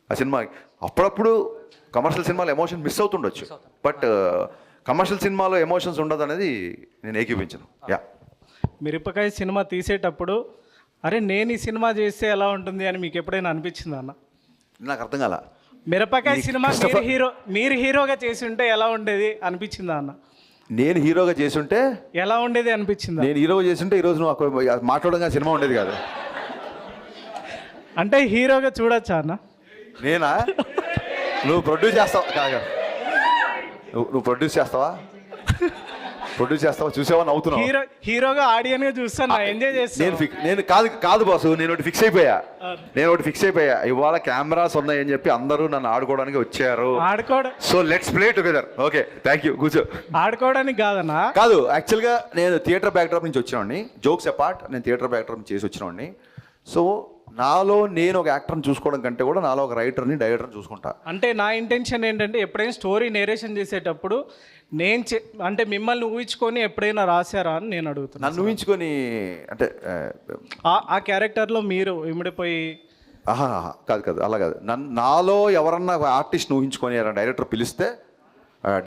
ఆ సినిమాకి. అప్పుడప్పుడు కమర్షియల్ సినిమాలో ఎమోషన్ మిస్ అవుతుండొచ్చు, బట్ కమర్షియల్ సినిమాలో ఎమోషన్స్ ఉండదు అనేది నేను ఏకీపించను. యా, మిరపకాయ సినిమా తీసేటప్పుడు అరే నేను ఈ సినిమా చేస్తే ఎలా ఉంటుంది అని మీకు ఎప్పుడైనా అనిపించిందా అన్న? నాకు అర్థం కాల. మిరపకాయ సినిమా మీరు హీరోగా చేసి ఉంటే ఎలా ఉండేది అనిపించిందా అన్న? నేను హీరోగా చేస్తుంటే ఎలా ఉండేది అనిపించిందా? నేను హీరోగా చేస్తుంటే ఈరోజు నువ్వు మాట్లాడగా సినిమా ఉండేది కాదు. అంటే హీరోగా చూడొచ్చా అన్న? నేనా? నువ్వు ప్రొడ్యూస్ చేస్తావా? కాగా నువ్వు ప్రొడ్యూస్ చేస్తావా? చూసావా? నవ్వుతున్నావు. హీరోగా ఆడియన్గా చూస్తాను, ఎంజాయ్ చేస్తాను. నేను కాదు బాసు, నేను ఒకటి ఫిక్స్ అయిపోయా. ఇవాళ కెమెరాస్ ఉన్నాయని చెప్పి అందరూ నన్ను ఆడుకోవడానికి వచ్చారు. So let's play together. Okay, thank you. కూర్చో. ఆడుకోవడానికి కాదన్నా? కాదు, యాక్చువల్గా నేను థియేటర్ బ్యాక్డ్రాప్ నుంచి వచ్చినవాడిని. జోక్స్ అపార్ట్, నేను థియేటర్ బ్యాక్డ్రాప్ నుంచి చేసి వచ్చినవాడిని. సో నాలో నేను ఒక యాక్టర్ని చూసుకోవడం కంటే కూడా నాలో ఒక రైటర్ని, డైరెక్టర్ని చూసుకుంటా. అంటే నా ఇంటెన్షన్ ఏంటంటే, ఎప్పుడైనా స్టోరీ నేరేషన్ చేసేటప్పుడు అంటే మిమ్మల్ని ఊహించుకొని ఎప్పుడైనా రాశారా అని నేను అడుగుతున్నాను. నన్ను ఊహించుకొని అంటే ఆ క్యారెక్టర్లో మీరు ఇమిడిపోయి? కాదు, అలా కాదు. నాలో ఎవరన్నా ఆర్టిస్ట్ ఊహించుకొని డైరెక్టర్ పిలిస్తే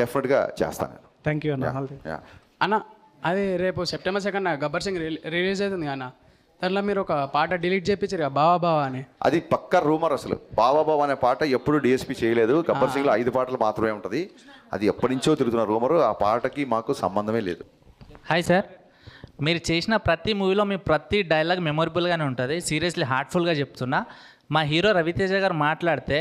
డెఫినెట్గా చేస్తాను నేను. థ్యాంక్ యూ అన్న. అన్న, అదే రేపు September 2 గబ్బర్ సింగ్ రిలీజ్ అవుతుంది అన్న. దాంట్లో మీరు ఒక పాట డిలీట్ చేయించారు కదా, బావా అని. అది పక్కా రూమర్. అసలు బావా అనే పాట ఎప్పుడు DSP చేయలేదు. గబ్బర్ సింగ్లో 5 పాటలు మాత్రమే ఉంటుంది. అది ఎప్పటి నుంచో తిరుగుతున్న రూమరు. ఆ పాటకి మాకు సంబంధమే లేదు. హాయ్ సార్, మీరు చేసిన ప్రతి మూవీలో మీ ప్రతి డైలాగ్ మెమొరబుల్గానే ఉంటుంది. సీరియస్లీ హార్ట్ఫుల్గా చెప్తున్నా. మా హీరో రవితేజ గారు మాట్లాడితే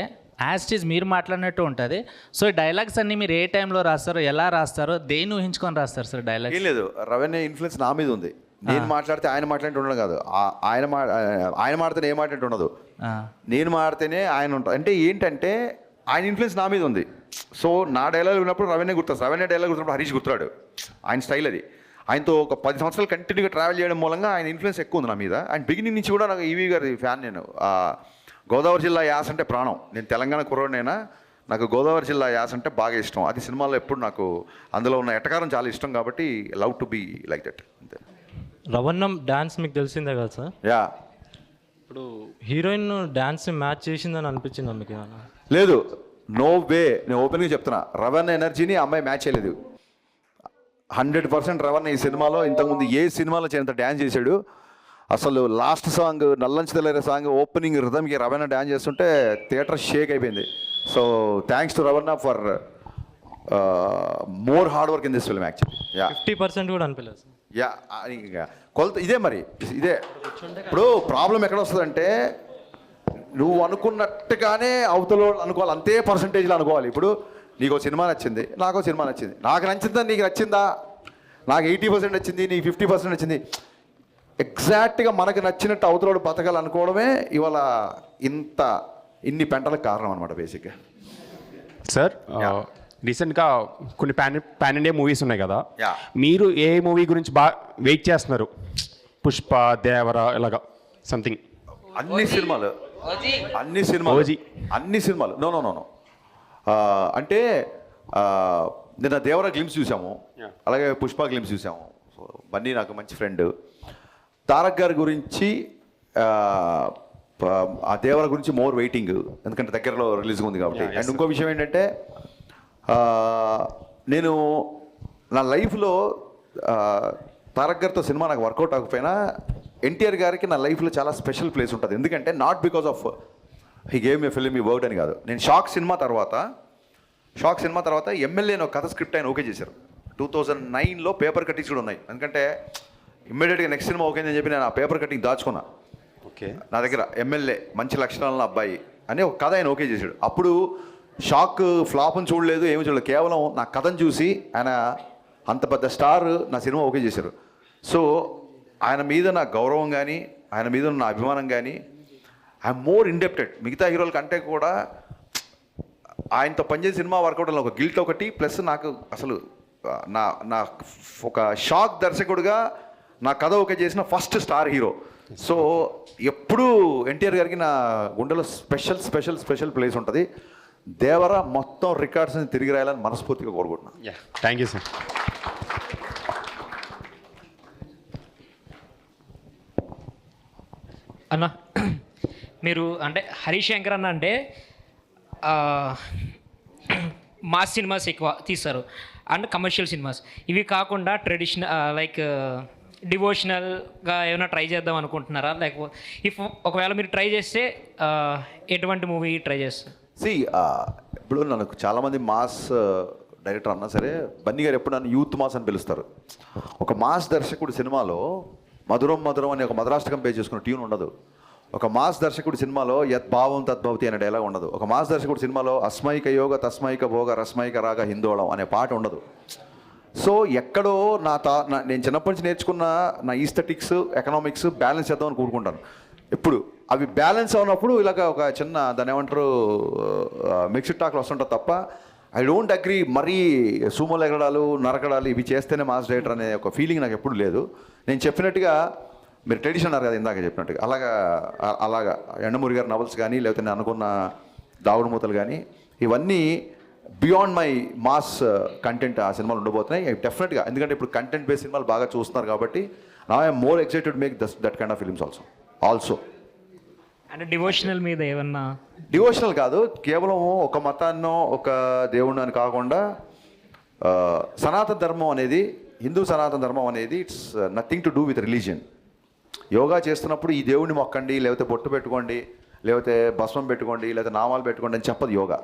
యాజ్ ఇట్ ఈజ్ మీరు మాట్లాడినట్టు ఉంటుంది. సో ఈ డైలాగ్స్ అన్ని మీరు ఏ టైంలో రాస్తారో, ఎలా రాస్తారో, దేన్ని ఊహించుకొని రాస్తారు సార్ డైలాగ్? ఏం లేదు, రవీణ ఇన్ఫ్లుయెన్స్ నా మీద ఉంది. నేను మాట్లాడితే ఆయన మాట్లాడితే ఉండదు కాదు, ఆయన మాడితేనే ఏ మాట్లాడితే ఉండదు, నేను మాడితేనే ఆయన ఉంటాడు. అంటే ఏంటంటే ఆయన ఇన్ఫ్లుయెన్స్ నా మీద ఉంది. సో నా డైలాగ్ విన్నప్పుడు రవీణ గుర్తొస్తుంది, రవీణ డైలాగ్ గుర్తున్నప్పుడు హరీష్ గుర్తురాడు. ఆయన స్టైల్ అది. ఆయనతో ఒక 10 సంవత్సరాలు కంటిన్యూగా ట్రావెల్ చేయడం మూలంగా ఆయన ఇన్ఫ్లుయెన్స్ ఎక్కువ ఉంది నా మీద. అండ్ బిగినింగ్ నుంచి కూడా నాకు ఈవీ గారి ఫ్యాన్ నేను. గోదావరి జిల్లా యాస అంటే ప్రాణం. నేను తెలంగాణ కుర్రోడినైనా నాకు గోదావరి జిల్లా యాస అంటే బాగా ఇష్టం. అది సినిమాలో ఎప్పుడు నాకు అందులో ఉన్న ఎటకారం చాలా ఇష్టం కాబట్టి love to be like that. అంతే. రవణం డ్యాన్స్ మీకు తెలిసిందే కదా సార్? యా. ఇప్పుడు హీరోయిన్ డ్యాన్స్ మ్యాచ్ చేసిందని అనిపించిందా మీకు? లేదు, నో వే. నేను ఓపెన్గా చెప్తున్నా, రవణ ఎనర్జీని అమ్మాయి మ్యాచ్ చేయలేదు. 100% రవణ ఈ సినిమాలో ఇంతకుముందు ఏ సినిమాలో చేయనంత డ్యాన్స్ చేశాడు. అసలు లాస్ట్ సాంగ్ నల్లంచి తెల్లరే సాంగ్ ఓపెనింగ్ రిథమ్కి రవణ డ్యాన్స్ చేస్తుంటే థియేటర్ షేక్ అయిపోయింది. So thanks to Ravana for more hard work in this film actually. 50% కూడా అనిపించలేదు సార్. యా ఇంకా కొలత ఇదే మరి ఇదే. ఇప్పుడు ప్రాబ్లం ఎక్కడ వస్తుందంటే నువ్వు అనుకున్నట్టుగానే అవతల అనుకోవాలి, అంతే పర్సంటేజ్లో అనుకోవాలి. ఇప్పుడు నీకు సినిమా నచ్చింది, నాకు సినిమా నచ్చింది, నాకు నచ్చిందా నీకు నచ్చిందా, నాకు 80% నచ్చింది, నీకు 50% నచ్చింది. ఎగ్జాక్ట్గా మనకు నచ్చినట్టు అవతలోడు బతకాలనుకోవడమే ఇవాళ ఇన్ని పెంటలకు కారణం అనమాట బేసిక్గా. సార్ రీసెంట్గా కొన్ని పాన్ ఇండియా మూవీస్ ఉన్నాయి కదా, మీరు ఏ మూవీ గురించి బాగా వెయిట్ చేస్తున్నారు? పుష్ప, దేవర ఇలాగా సంథింగ్. అన్ని సినిమాలు నో నో నో నో అంటే నిన్న దేవర గ్లిమ్స్ చూసాము, అలాగే పుష్ప గ్లిమ్స్ చూసాము. సో బన్నీ నాకు మంచి ఫ్రెండ్. తారక్ గారి గురించి ఆ దేవర గురించి మోర్ వెయిటింగ్, ఎందుకంటే దగ్గరలో రిలీజ్ ఉంది కాబట్టి. అండ్ ఇంకో విషయం ఏంటంటే నేను నా లైఫ్లో తారక్ గారితో సినిమా నాకు వర్కౌట్ అవ్వకపోయినా ఎన్టీఆర్ గారికి నా లైఫ్లో చాలా స్పెషల్ ప్లేస్ ఉంటుంది. ఎందుకంటే not because of he gave me film ఈ వర్డ్ అని కాదు. నేను షాక్ సినిమా తర్వాత ఎమ్మెల్యే ఒక కథ స్క్రిప్ట్ ఆయన ఓకే చేశారు. 2009లో పేపర్ కట్టింగ్స్ కూడా ఉన్నాయి. ఎందుకంటే ఇమ్మీడియట్గా నెక్స్ట్ సినిమా ఓకే అని చెప్పి నేను ఆ పేపర్ కటింగ్ దాచుకున్నా. ఓకే, నా దగ్గర ఎమ్మెల్యే మంచి లక్షణాలను అబ్బాయి అని ఒక కథ ఆయన ఓకే చేశాడు. అప్పుడు షాక్ ఫ్లాప్ని చూడలేదు, ఏమి చూడలేదు, కేవలం నా కథను చూసి ఆయన అంత పెద్ద స్టార్ నా సినిమా ఓకే చేశారు. సో ఆయన మీద నా గౌరవం కానీ ఆయన మీద నా అభిమానం కానీ ఐఎమ్ మోర్ ఇండెప్టెడ్. మిగతా హీరోల కంటే కూడా ఆయనతో పనిచేసే సినిమా వర్కౌట్ ఒక గిల్ట్ ఒకటి, ప్లస్ నాకు అసలు నా ఒక షాక్ దర్శకుడిగా నా కథ ఓకే చేసిన ఫస్ట్ స్టార్ హీరో. సో ఎప్పుడూ ఎన్టీఆర్ గారికి నా గుండెలో స్పెషల్ స్పెషల్ స్పెషల్ ప్లేస్ ఉంటుంది. దేవర మొత్తం రికార్డ్స్ని తిరిగి రాయాలని మనస్ఫూర్తిగా కోరుకుంటున్నాను. Thank you sir. అన్న మీరు అంటే హరీష్ శంకర్ అన్న అంటే మాస్ సినిమాస్ ఎక్కువ తీస్తారు అండ్ కమర్షియల్ సినిమాస్. ఇవి కాకుండా ట్రెడిషనల్ లైక్ డివోషనల్గా ఏమైనా ట్రై చేద్దాం అనుకుంటున్నారా? లేకపోతే ఒకవేళ మీరు ట్రై చేస్తే ఎటువంటి మూవీ ట్రై చేస్తారు? ఇప్పుడు నాకు చాలామంది మాస్ డైరెక్టర్ అన్నా సరే, బన్నీ గారు ఎప్పుడు నన్ను యూత్ మాస్ అని పిలుస్తారు. ఒక మాస్ దర్శకుడు సినిమాలో మధురం మధురం అనే ఒక మధురాష్టకం పే చేసుకున్న ట్యూన్ ఉండదు. ఒక మాస్ దర్శకుడి సినిమాలో యత్ భావం తద్భవతి అనే డైలాగ్ ఉండదు. ఒక మాస్ దర్శకుడి సినిమాలో అస్మైక యోగ తస్మైక భోగ రస్మైక రాగ హిందోళం అనే పాట ఉండదు. సో ఎక్కడో నేను చిన్నప్పటి నుంచి నేర్చుకున్న నా ఈస్థెటిక్స్ ఎకనామిక్స్ బ్యాలెన్స్ చేద్దామని కోరుకుంటాను. ఎప్పుడు అవి బ్యాలెన్స్ అవునప్పుడు ఇలాగ ఒక చిన్న దాని ఏమంటారు మిక్స్డ్ టాక్లు వస్తుంటుంది తప్ప ఐ డోంట్ అగ్రీ మరీ సూమోలు ఎగడాలు నరకడాలు ఇవి చేస్తేనే మాస్ డైరెక్టర్ అనే ఒక ఫీలింగ్ నాకు ఎప్పుడు లేదు. నేను చెప్పినట్టుగా మీరు ట్రెడిషన్ అన్నారు కదా ఇందాక చెప్పినట్టుగా, అలాగా ఎండమూరి గారి నవల్స్ కానీ లేకపోతే నేను అనుకున్న దావుడు మూతలు కానీ ఇవన్నీ బియాండ్ మై మాస్ కంటెంట్ ఆ సినిమాలు ఉండబోతున్నాయి డెఫినెట్గా. ఎందుకంటే ఇప్పుడు కంటెంట్ బేస్డ్ సినిమాలు బాగా చూస్తున్నారు కాబట్టి నా I'm more excited make that kind of films also. అంటే డివోషనల్ మీద ఏమన్నా? డివోషనల్ కాదు, కేవలం ఒక మతాన్నో ఒక దేవుడిని అని కాకుండా సనాతన ధర్మం అనేది, హిందూ సనాతన ధర్మం అనేది it's nothing to do with religion. Yoga చేస్తున్నప్పుడు ఈ దేవుడిని మొక్కండి, లేకపోతే బొట్టు పెట్టుకోండి, లేకపోతే భస్మం పెట్టుకోండి, లేకపోతే నామాలు పెట్టుకోండి అని చెప్పదు యోగా.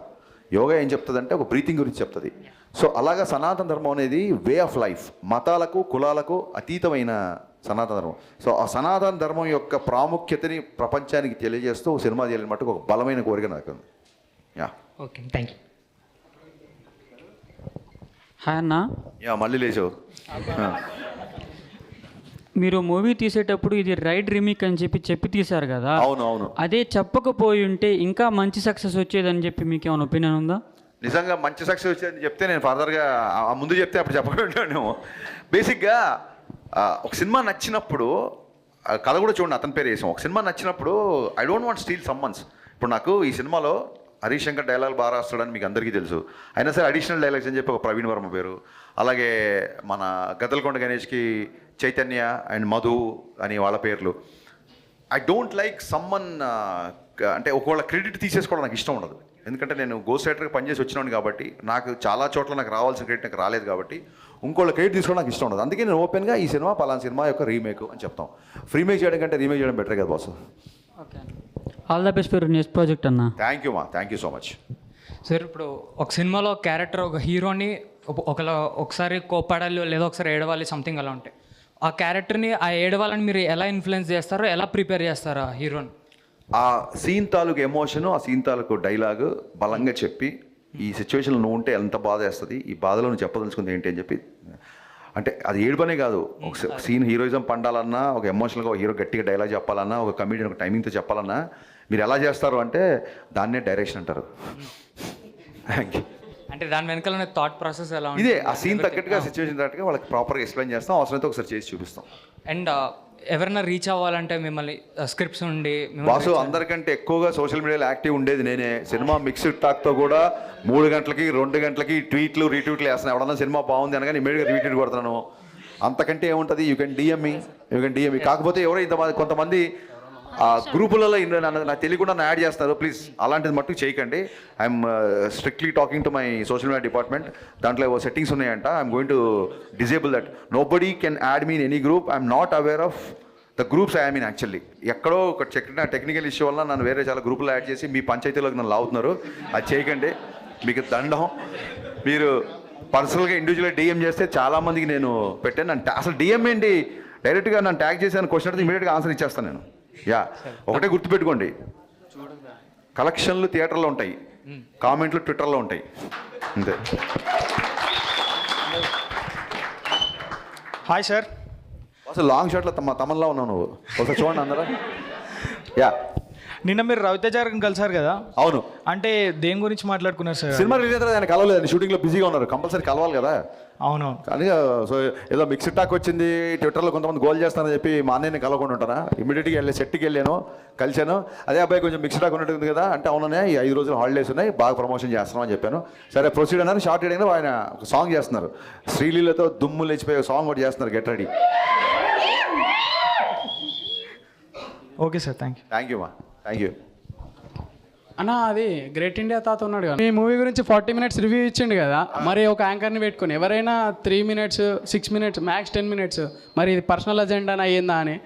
యోగా ఏం చెప్తుందంటే ఒక బ్రీతింగ్ గురించి చెప్తుంది. సో అలాగా సనాతన ధర్మం అనేది వే ఆఫ్ లైఫ్, మతాలకు కులాలకు అతీతమైన సనాతన ధర్మం. సో ఆ సనాతన ధర్మం యొక్క ప్రాముఖ్యతని ప్రపంచానికి తెలియజేస్తూ సినిమా చేయాలని మటుకు ఒక బలమైన కోరిక నాకు ఉంది. Okay, thank you. హాయ్ అన్న. మళ్ళీ లేచావు. మీరు మూవీ తీసేటప్పుడు ఇది రైట్ రీమేక్ అని చెప్పి తీశారు కదా. అవును. అదే చెప్పకపోయి ఉంటే ఇంకా మంచి సక్సెస్ వచ్చేదని చెప్పి మీకు ఏమైనా ఒపీనియన్ ఉందా? నిజంగా మంచి సక్సెస్ వచ్చేదని చెప్తే నేను ఫర్దర్గా ముందు చెప్తే అప్పుడు చెప్పకుండా బేసిక్గా ఒక సినిమా నచ్చినప్పుడు కథ కూడా చూడండి, అతని పేరు వేసాం. ఒక సినిమా నచ్చినప్పుడు I don't want steal summons. ఇప్పుడు నాకు ఈ సినిమాలో హరీష్ శంకర్ డైలాగ్ బాగా రాస్తాడని మీకు అందరికీ తెలుసు. అయినా సరే అడిషనల్ డైలాగ్స్ అని చెప్పి ఒక ప్రవీణ్ వర్మ పేరు, అలాగే మన గద్దలకొండ గణేష్కి చైతన్య అండ్ మధు అని వాళ్ళ పేర్లు. ఐ డోంట్ లైక్ సమ్మన్ అంటే ఒకవేళ క్రెడిట్ తీసేసుకోవడం నాకు ఇష్టం ఉండదు. ఎందుకంటే నేను గోస్ట్ రైటర్గా పనిచేసి వచ్చినాను కాబట్టి నాకు చాలా చోట్ల నాకు రావాల్సిన క్రెడిట్ నాకు రాలేదు కాబట్టి ఇంకోళ్ళ క్రెడిట్ తీసుకోవడం నాకు ఇష్టం ఉండదు. అందుకే నేను ఓపెన్గా ఈ సినిమా పలానా సినిమా యొక్క రీమేక్ అని చెప్తాం. రీమేక్ చేయడం కంటే రీమేక్ చేయడం బెటర్ కదా boss. Okay, all the best for next project అన్న. Thank you so much. Sir ఇప్పుడు ఒక సినిమాలో క్యారెక్టర్ ఒక హీరోని ఒకసారి కోపాడాలి లేదా ఒకసారి ఏడవాలి సంథింగ్ అలా ఉంటాయి. ఆ క్యారెక్టర్ని ఆ ఏడవాలని మీరు ఎలా ఇన్ఫ్లుయెన్స్ చేస్తారో, ఎలా ప్రిపేర్ చేస్తారో ఆ హీరోని? ఆ సీన్ తాలూకు ఎమోషను, ఆ సీన్ తాలూకు డైలాగు బలంగా చెప్పి, ఈ సిచ్యువేషన్లో నువ్వు ఉంటే ఎంత బాధ వేస్తుంది, ఈ బాధలో నువ్వు చెప్పదలుచుకుంది ఏంటి అని చెప్పి, అంటే అది ఏడుపనే కాదు, ఒక సీన్ హీరోయిజం పండాలన్నా, ఒక ఎమోషనల్గా ఒక హీరో గట్టిగా డైలాగ్ చెప్పాలన్నా, ఒక కమెడియన్ ఒక టైమింగ్తో చెప్పాలన్నా మీరు ఎలా చేస్తారు అంటే దాన్నే డైరెక్షన్ అంటారు. అంటే దాని వెనకాల థాట్ ప్రాసెస్ ఎలా ఇదే ఆ సీన్ తగ్గట్టుగా సిచ్యువేషన్ తగ్గట్టుగా వాళ్ళకి ప్రాపర్గా ఎక్స్ప్లెయిన్ చేస్తాం, అవసరమైతే ఒకసారి చేసి చూపిస్తాం. అండ్ ఎవరైనా రీచ్ అవ్వాలంటే మిమ్మల్ని స్క్రిప్ట్స్ ఉండి బాసు అందరికంటే ఎక్కువగా సోషల్ మీడియాలో యాక్టివ్ ఉండేది నేనే. సినిమా మిక్స్డ్ టాక్తో కూడా 3 గంటలకి 2 గంటలకి ట్వీట్లు రీట్వీట్లు వేస్తున్నాను. ఎవడన్నా సినిమా బాగుంది అనగానే ఇమీడియట్గా రీట్వీట్ కొడుతున్నాను. అంతకంటే ఏముంటుంది? యూ కెన్ డిఎం మీ. కాకపోతే ఎవరో కొంతమంది ఆ గ్రూపులలో నాకు తెలియకుండా యాడ్ చేస్తారు. ప్లీజ్ అలాంటిది మట్టుకు చేయకండి. I'm strictly talking to my social media department. దాంట్లో సెట్టింగ్స్ ఉన్నాయంట. I'm going to disable that. Nobody can add me in any group. I'm not aware of the groups I mean actually. ఎక్కడో ఒక technical issue వల్ల నన్ను వేరే చాలా గ్రూపులు add చేసి మీ పంచాయతీలోకి నన్ను లాగుతున్నారు. అది చేయకండి, మీకు దండం. మీరు పర్సనల్గా ఇండివిజువల్గా డిఎం చేస్తే చాలామందికి నేను పెట్టాను. అసలు డిఎం ఏంటి, డైరెక్ట్గా నన్ను ట్యాగ్ చేశాను క్వశ్చన్ అడిగితే ఇమీడియట్గా ఆన్సర్ ఇచ్చేస్తాను నేను. యా, ఒకటే గుర్తుపెట్టుకోండి, కలెక్షన్లు థియేటర్లో ఉంటాయి, కామెంట్లు ట్విట్టర్లో ఉంటాయి, అంతే. Hi sir. అసలు లాంగ్ షాట్లో తమన్లా ఉన్నావు నువ్వు, ఒకసారి చూడండి అందరూ. యా, నిన్న మీరు రవితేజ గారిని కలిసారు కదా? అవును. అంటే దేని గురించి మాట్లాడుకున్నారు సార్? సినిమా రిలీజ్ అయితే ఆయన కలవలేదు, షూటింగ్లో బిజీగా ఉన్నారు. కంపల్సరీ కలవాలి కదా. అవునవును. కానీ సో ఏదో మిక్స్డ్ టాక్ వచ్చింది, ట్విట్టర్లో కొంతమంది గోల్ చేస్తానని చెప్పి మా అన్నయ్యని కలవకుండా ఉంటానా? ఇమీడియట్గా సెట్కి వెళ్ళాను, కలిశాను. అదే అబ్బాయి కొంచెం మిక్స్డ్ టాక్ ఉన్నట్టుంది కదా అంటే, అవుననే ఈ 5 రోజులు హాలిడేస్ ఉన్నాయి, బాగా ప్రమోషన్ చేస్తున్నాం అని చెప్పాను. సరే ప్రొసీడ్ అన్నారు. షార్ట్ అడిగిన ఆయన ఒక సాంగ్ చేస్తున్నారు, శ్రీలీలతో దుమ్ము లేచిపోయే సాంగ్ ఒకటి చేస్తున్నారు. Get ready. Okay sir, thank you మా, థ్యాంక్ యూ అన్న. అది గ్రేట్ ఇండియా తాత ఉన్నాడు కదా, ఈ మూవీ గురించి 40 minutes రివ్యూ ఇచ్చిండు కదా. మరి ఒక యాంకర్ని పెట్టుకుని ఎవరైనా 3 minutes 6 minutes మ్యాక్స్ 10 minutes, మరి ఇది పర్సనల్ అజెండా అయ్యిందా అని.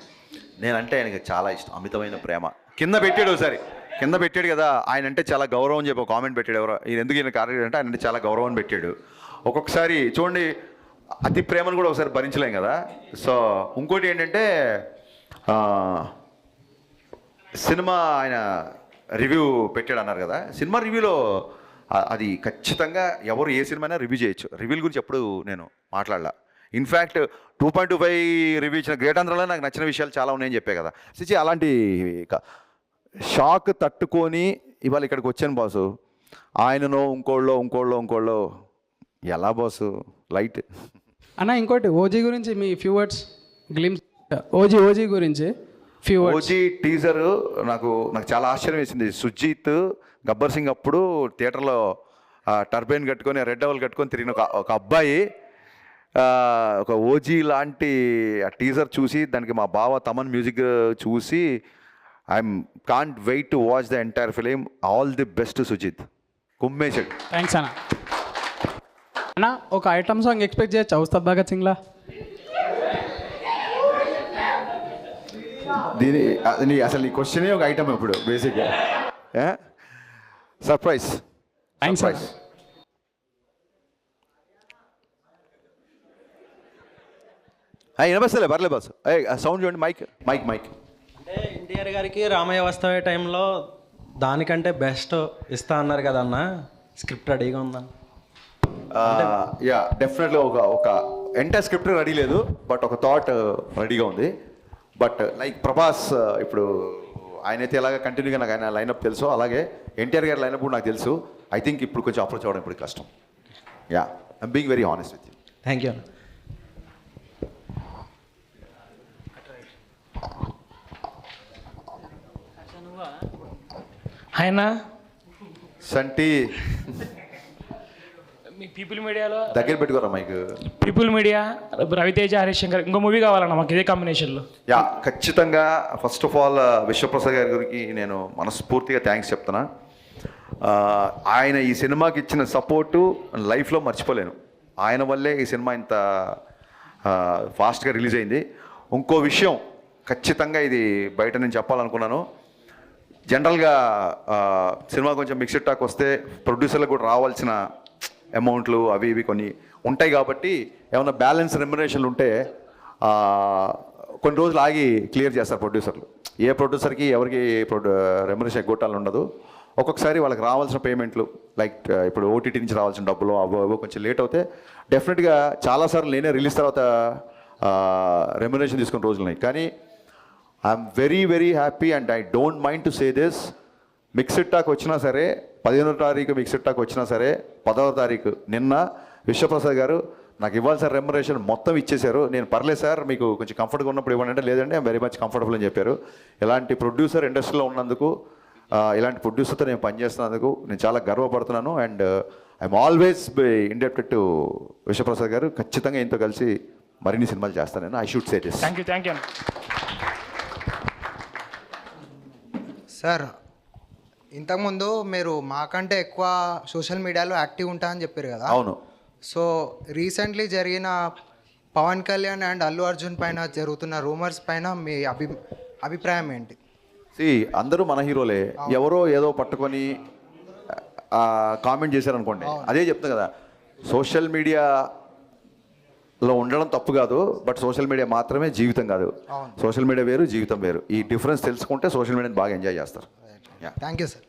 నేనంటే ఆయనకి చాలా ఇష్టం, అమితమైన ప్రేమ. కింద పెట్టాడు ఒకసారి, కింద పెట్టాడు కదా, ఆయన అంటే చాలా గౌరవం చెప్పి కామెంట్ పెట్టాడు. ఎవరో ఈయన ఎందుకు ఈయన కార్యక్రమం అంటే ఆయన అంటే చాలా గౌరవం పెట్టాడు. ఒక్కొక్కసారి చూడండి, అతి ప్రేమను కూడా ఒకసారి భరించలేం కదా. సో ఇంకోటి ఏంటంటే, సినిమా ఆయన రివ్యూ పెట్టాడు అన్నారు కదా. సినిమా రివ్యూలో అది ఖచ్చితంగా ఎవరు ఏ సినిమా అయినా రివ్యూ చేయొచ్చు. రివ్యూల గురించి ఎప్పుడు నేను మాట్లాడలా. ఇన్ఫ్యాక్ట్ 2.25 రివ్యూ ఇచ్చిన గ్రేట్ ఆంధ్రలో నాకు నచ్చిన విషయాలు చాలా ఉన్నాయని చెప్పే కదా. సిచి అలాంటి షాక్ తట్టుకొని ఇవాళ ఇక్కడికి వచ్చాను బాసు. ఆయననో ఇంకోళ్ళో ఎలా బాసు, లైట్ అన్న. ఇంకోటి ఓజీ గురించి మీ ఫ్యూ వర్డ్స్ గ్లిమ్స్. ఓజీ గురించి ఓజీ టీజర్ నాకు చాలా ఆశ్చర్యం వేసింది. సుజిత్, గబ్బర్ సింగ్ అప్పుడు థియేటర్లో టర్బైన్ కట్టుకొని రెడ్ డబల్ కట్టుకొని తిరిగిన ఒక అబ్బాయి ఒక ఓజీ లాంటి ఆ టీజర్ చూసి, దానికి మా బావ తమన్ మ్యూజిక్ చూసి, I'm can't wait to watch the entire film. All the best Sujith, కుమ్మేశాడు. థ్యాంక్స్ అన్న. అన్న, ఒక ఐటమ్ సాంగ్ ఎక్స్పెక్ట్ చేయొచ్చు ఉస్తాద్ భగత్ సింగ్లా? అసలు ఈ క్వశ్చనే ఒక ఐటమ్ ఇప్పుడు బేసిక్గా. సర్ప్రైజ్. వినపస్తలే, పర్లేదు బాస్. సౌండ్ చూడండి, మైక్. అంటే ఎన్టీఆర్ గారికి రామయ్య వస్తావే టైంలో దానికంటే బెస్ట్ ఇస్తా అన్నారు కదా అన్న, స్క్రిప్ట్ రెడీగా ఉందా? యా, డెఫినెట్గా ఒక ఎంటైర్ స్క్రిప్ట్ రెడీ లేదు, బట్ ఒక థాట్ రెడీగా ఉంది. బట్ లైక్ ప్రభాస్, ఇప్పుడు ఆయనైతే ఎలాగ కంటిన్యూగా నాకు ఆయన లైనప్ తెలుసు, అలాగే ఎన్టీఆర్ గారి లైనప్ కూడా నాకు తెలుసు. ఐ థింక్ ఇప్పుడు కొంచెం అప్రోచ్ అవ్వడం ఇప్పుడు కష్టం. Yeah, I'm being very honest with you. Thank you. ఆయన సంటి మీ పీపుల్ మీడియాలో దగ్గర పెట్టుకోరా mike. People media, Raviteja, Harish Shankar, ఇంకో మూవీ కావాలన్నా మాకు ఇదే కాంబినేషన్లో. యా, ఖచ్చితంగా. ఫస్ట్ ఆఫ్ ఆల్ విశ్వప్రసాద్ గారి గురించి నేను మనస్ఫూర్తిగా థ్యాంక్స్ చెప్తున్నా. ఆయన ఈ సినిమాకి ఇచ్చిన సపోర్టు లైఫ్లో మర్చిపోలేను. ఆయన వల్లే ఈ సినిమా ఇంత ఫాస్ట్గా రిలీజ్ అయింది. ఇంకో విషయం ఖచ్చితంగా ఇది బయట నేను చెప్పాలనుకున్నాను. జనరల్గా సినిమా కొంచెం మిక్స్డ్ టాక్ వస్తే ప్రొడ్యూసర్లకు కూడా రావాల్సిన అమౌంట్లు అవి ఇవి కొన్ని ఉంటాయి. కాబట్టి ఏమైనా బ్యాలెన్స్ రెమ్యునరేషన్లు ఉంటే కొన్ని రోజులు ఆగి క్లియర్ చేస్తారు ప్రొడ్యూసర్లు. ఏ ప్రొడ్యూసర్కి ఎవరికి రెమ్యునరేషన్ ఎగ్గొట్టాలని ఉండదు. ఒక్కొక్కసారి వాళ్ళకి రావాల్సిన పేమెంట్లు లైక్ ఇప్పుడు ఓటీటీ నుంచి రావాల్సిన డబ్బులు అవో కొంచెం లేట్ అవుతే డెఫినెట్గా చాలాసార్లు నేనే రిలీజ్ తర్వాత రెమ్యునరేషన్ తీసుకున్న రోజులు ఉన్నాయి. కానీ I'm very very happy and I don't mind to say this. Mixed talk వచ్చినా సరే 15వ తారీఖు మిక్స్డ్ టాక్ వచ్చినా సరే 10వ తారీఖు నిన్న విశ్వప్రసాద్ గారు నాకు ఇవ్వాల్సిన రెమ్యునరేషన్ మొత్తం ఇచ్చేశారు. నేను పర్లేదు సార్ మీకు కొంచెం కంఫర్ట్గా ఉన్నప్పుడు ఇవ్వండి అంటే లేదండి ఐఎమ్ వెరీ మచ్ కంఫర్టబుల్ అని చెప్పారు. ఇలాంటి ప్రొడ్యూసర్ ఇండస్ట్రీలో ఉన్నందుకు ఇలాంటి ప్రొడ్యూసర్తో నేను పనిచేస్తున్నందుకు నేను చాలా గర్వపడుతున్నాను. And I'm always indebted to Vishwaprasad garu. ఖచ్చితంగా ఇంతో కలిసి మరిన్ని సినిమాలు చేస్తాను నేను. I should say this. Thank you. Sir ఇంతకుముందు మీరు మాకంటే ఎక్కువ సోషల్ మీడియాలో యాక్టివ్ ఉంటా అని చెప్పారు కదా. అవును. సో రీసెంట్లీ జరిగిన పవన్ కళ్యాణ్ అండ్ అల్లు అర్జున్ పైన జరుగుతున్న రూమర్స్ పైన మీ అభిప్రాయం ఏంటి? అందరూ మన హీరోలే, ఎవరో ఏదో పట్టుకొని కామెంట్ చేశారనుకోండి, అదే చెప్తాను కదా, సోషల్ మీడియాలో ఉండడం తప్పు కాదు, బట్ సోషల్ మీడియా మాత్రమే జీవితం కాదు. సోషల్ మీడియా వేరు, జీవితం వేరు. ఈ డిఫరెన్స్ తెలుసుకుంటే సోషల్ మీడియాని బాగా ఎంజాయ్ చేస్తారు. Thank you sir.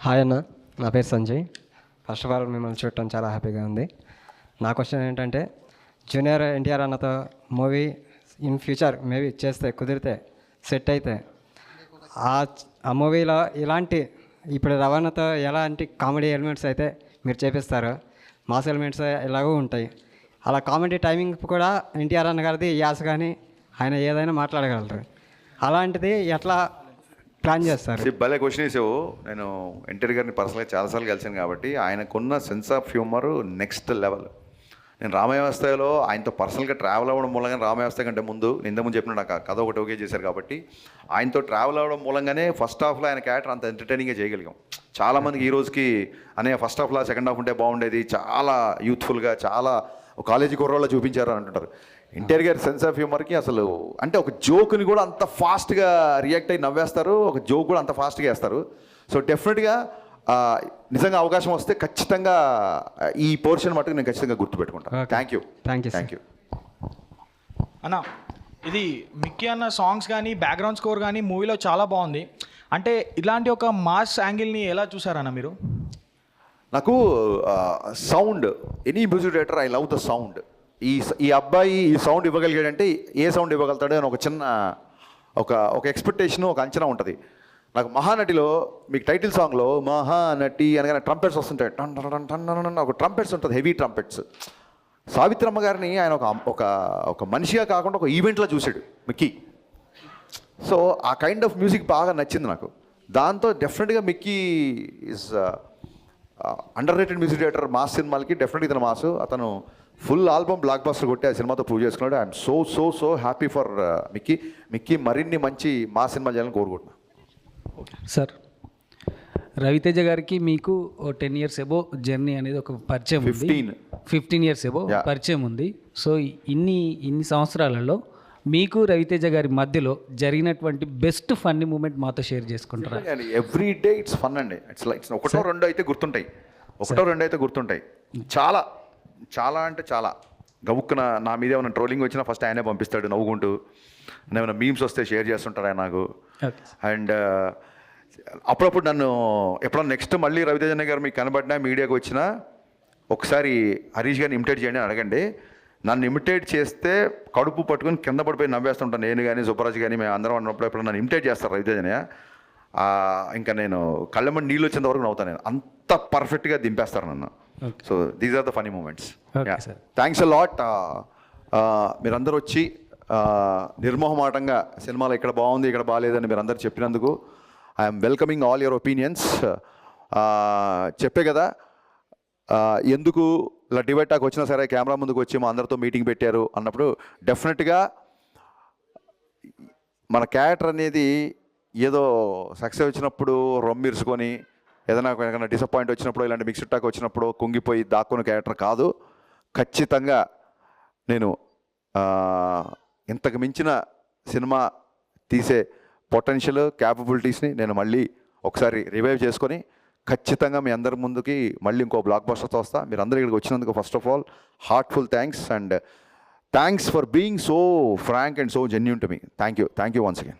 హాయ్ అన్న, నా పేరు సంజయ్. ఫస్ట్ ఆఫ్ ఆల్ మిమ్మల్ని చూడటం చాలా హ్యాపీగా ఉంది. నా క్వశ్చన్ ఏంటంటే, జూనియర్ ఎన్టీఆర్ అన్నతో మూవీ ఇన్ ఫ్యూచర్ మేబీ చేస్తే కుదిరితే సెట్ అయితే ఆ మూవీలో ఇలాంటి ఇప్పుడు రవాణాతో ఎలాంటి కామెడీ ఎలిమెంట్స్ అయితే మీరు చేపిస్తారో మాస్ ఎలిమెంట్స్ ఎలాగో ఉంటాయి. అలా కామెడీ టైమింగ్ కూడా ఎన్టీఆర్ అన్న గారిది యాస కానీ ఆయన ఏదైనా మాట్లాడగలరు. అలాంటిది ఎట్లా ప్లాన్ చేస్తారు? భలే క్వశ్చన్ వేసావు. నేను ఎన్టీఆర్ గారిని పర్సనల్గా చాలాసార్లు కలిసాను కాబట్టి ఆయనకున్న sense of humour next level. నేను రామవ్యవస్థలో ఆయనతో పర్సనల్గా ట్రావెల్ అవ్వడం మూలంగా, రామవ్యవస్థ కంటే ముందు ఇంతకుముందు చెప్పిన నాకు కథ ఒకటి ఓకే చేశారు కాబట్టి ఆయనతో ట్రావెల్ అవ్వడం మూలంగానే ఫస్ట్ హాఫ్లో ఆయన క్యారెక్టర్ అంత ఎంటర్టైనింగ్గా చేయగలిగాం. చాలామందికి ఈ రోజుకి అనే ఫస్ట్ హాఫ్లో సెకండ్ హాఫ్ ఉంటే బాగుండేది, చాలా యూత్ఫుల్గా చాలా కాలేజీ కుర్రోళ్ళ చూపించారు అని అంటుంటారు. ఎన్టీఆర్ గారి సెన్స్ ఆఫ్ హ్యూమర్కి అసలు అంటే ఒక జోక్ని కూడా అంత ఫాస్ట్గా రియాక్ట్ అయ్యి నవ్వేస్తారు, ఒక జోక్ కూడా అంత ఫాస్ట్గా వేస్తారు. సో డెఫినెట్గా నిజంగా అవకాశం వస్తే ఖచ్చితంగా ఈ పోర్షన్ మటుకు నేను ఖచ్చితంగా గుర్తుపెట్టుకుంటాను. Thank you. అన్న, ఇది మిక్కీ అన్న సాంగ్స్ కానీ బ్యాక్గ్రౌండ్ స్కోర్ కానీ మూవీలో చాలా బాగుంది. అంటే ఇలాంటి ఒక మాస్ యాంగిల్ని ఎలా చూసారన్న మీరు? నాకు sound, any music director I love the sound. ఈ అబ్బాయి ఈ సౌండ్ ఇవ్వగలిగాడంటే ఏ సౌండ్ ఇవ్వగలుగుతాడు అని ఒక చిన్న ఒక ఎక్స్పెక్టేషన్, ఒక అంచనా ఉంటుంది. నాకు మహానటిలో మీకు టైటిల్ సాంగ్లో మహానటి అనగానే ట్రంపెట్స్ వస్తుంటాయి, టన్ టన్ టన్ టన్ ఒక ట్రంపెట్స్ ఉంటుంది, హెవీ ట్రంపెట్స్. సావిత్రమ్మ గారిని ఆయన ఒక మనిషిగా కాకుండా ఒక ఈవెంట్లో చూశాడు మిక్కీ. సో ఆ కైండ్ ఆఫ్ మ్యూజిక్ బాగా నచ్చింది నాకు. దాంతో డెఫినెట్గా Mickey is under rated music director. Mass సినిమాలకి డెఫినెట్గా ఇతను మాసు. అతను ఫుల్ ఆల్బమ్ బ్లాక్ బస్టర్ కొట్టి ఆ సినిమాతో ప్రూవ్ చేసుకున్నాడు. I'm so so so happy for Mickey మరిన్ని మంచి మాస్ సినిమాలు చేయాలని కోరుకుంటున్నాను. సార్, రవితేజ గారికి మీకు 10 years ఎబో జర్నీ అనేది ఒక పరిచయం ఉంది. 15 years ఎబో పరిచయం ఉంది. సో ఇన్ని సంవత్సరాలలో మీకు రవితేజ గారి మధ్యలో జరిగినటువంటి బెస్ట్ ఫన్నీ మూమెంట్ మాతో షేర్ చేసుకుంటారా? ఎవ్రీ డే ఇట్స్ ఫన్ అండి. ఇట్స్ ఒకటో రెండో అయితే గుర్తుంటాయి, చాలా చాలా అంటే చాలా. గవుక్కున నా మీద ఏమైనా ట్రోలింగ్ వచ్చినా ఫస్ట్ ఆయనే పంపిస్తాడు నవ్వుకుంటూ. ఏమైనా మీమ్స్ వస్తే షేర్ చేస్తుంటాడు ఆయన నాకు. అండ్ అప్పుడప్పుడు నన్ను ఎప్పుడన్నా నెక్స్ట్ మళ్ళీ రవితేజ గారు మీకు కనబడినా మీడియాకి వచ్చినా ఒకసారి హరీష్ గారిని ఇమిటేట్ చేయండి అని అడగండి. నన్ను ఇమిటేట్ చేస్తే కడుపు పట్టుకొని కింద పడిపోయి నవ్వేస్తుంటాను. నేను కానీ సుబ్బరాజ్ కానీ మేము అందరం అన్నప్పుడు ఎప్పుడు నన్ను ఇమిటేట్ చేస్తారు రవితేజనే, ఇంకా నేను కళ్ళెమ్మడి నీళ్ళు వచ్చేంత వరకు నవ్వుతాను. నేను అంత పర్ఫెక్ట్గా దింపేస్తారు నన్ను. So these are the funny moments. Thanks a lot. మీరందరూ వచ్చి నిర్మోహమాటంగా సినిమాలో ఇక్కడ బాగుంది ఇక్కడ బాగాలేదని మీరు అందరు చెప్పినందుకు I'm welcoming all your opinions. చెప్పే కదా ఎందుకు ఇలా డివైడ్ టాక్ వచ్చినా సరే కెమెరా ముందుకు వచ్చి మా అందరితో మీటింగ్ పెట్టారు అన్నప్పుడు డెఫినెట్గా మన క్యారెక్టర్ అనేది ఏదో సక్సెస్ వచ్చినప్పుడు రొమ్మిర్చుకొని ఏదైనా డిసప్పాయింట్ వచ్చినప్పుడు ఇలాంటి మిక్స్డ్ టాక్ వచ్చినప్పుడు కుంగిపోయి దాక్కున్న క్యారెక్టర్ కాదు. ఖచ్చితంగా నేను ఇంతకు మించిన సినిమా తీసే పొటెన్షియల్ క్యాపబిలిటీస్ని నేను మళ్ళీ ఒకసారి రివైవ్ చేసుకొని ఖచ్చితంగా మీ అందరి ముందుకి మళ్ళీ ఇంకో బ్లాక్ బస్టర్తో వస్తా. మీరు అందరూ ఇక్కడికి వచ్చినందుకు first of all heartful thanks and thanks for being so frank and so genuine to me. Thank you once again.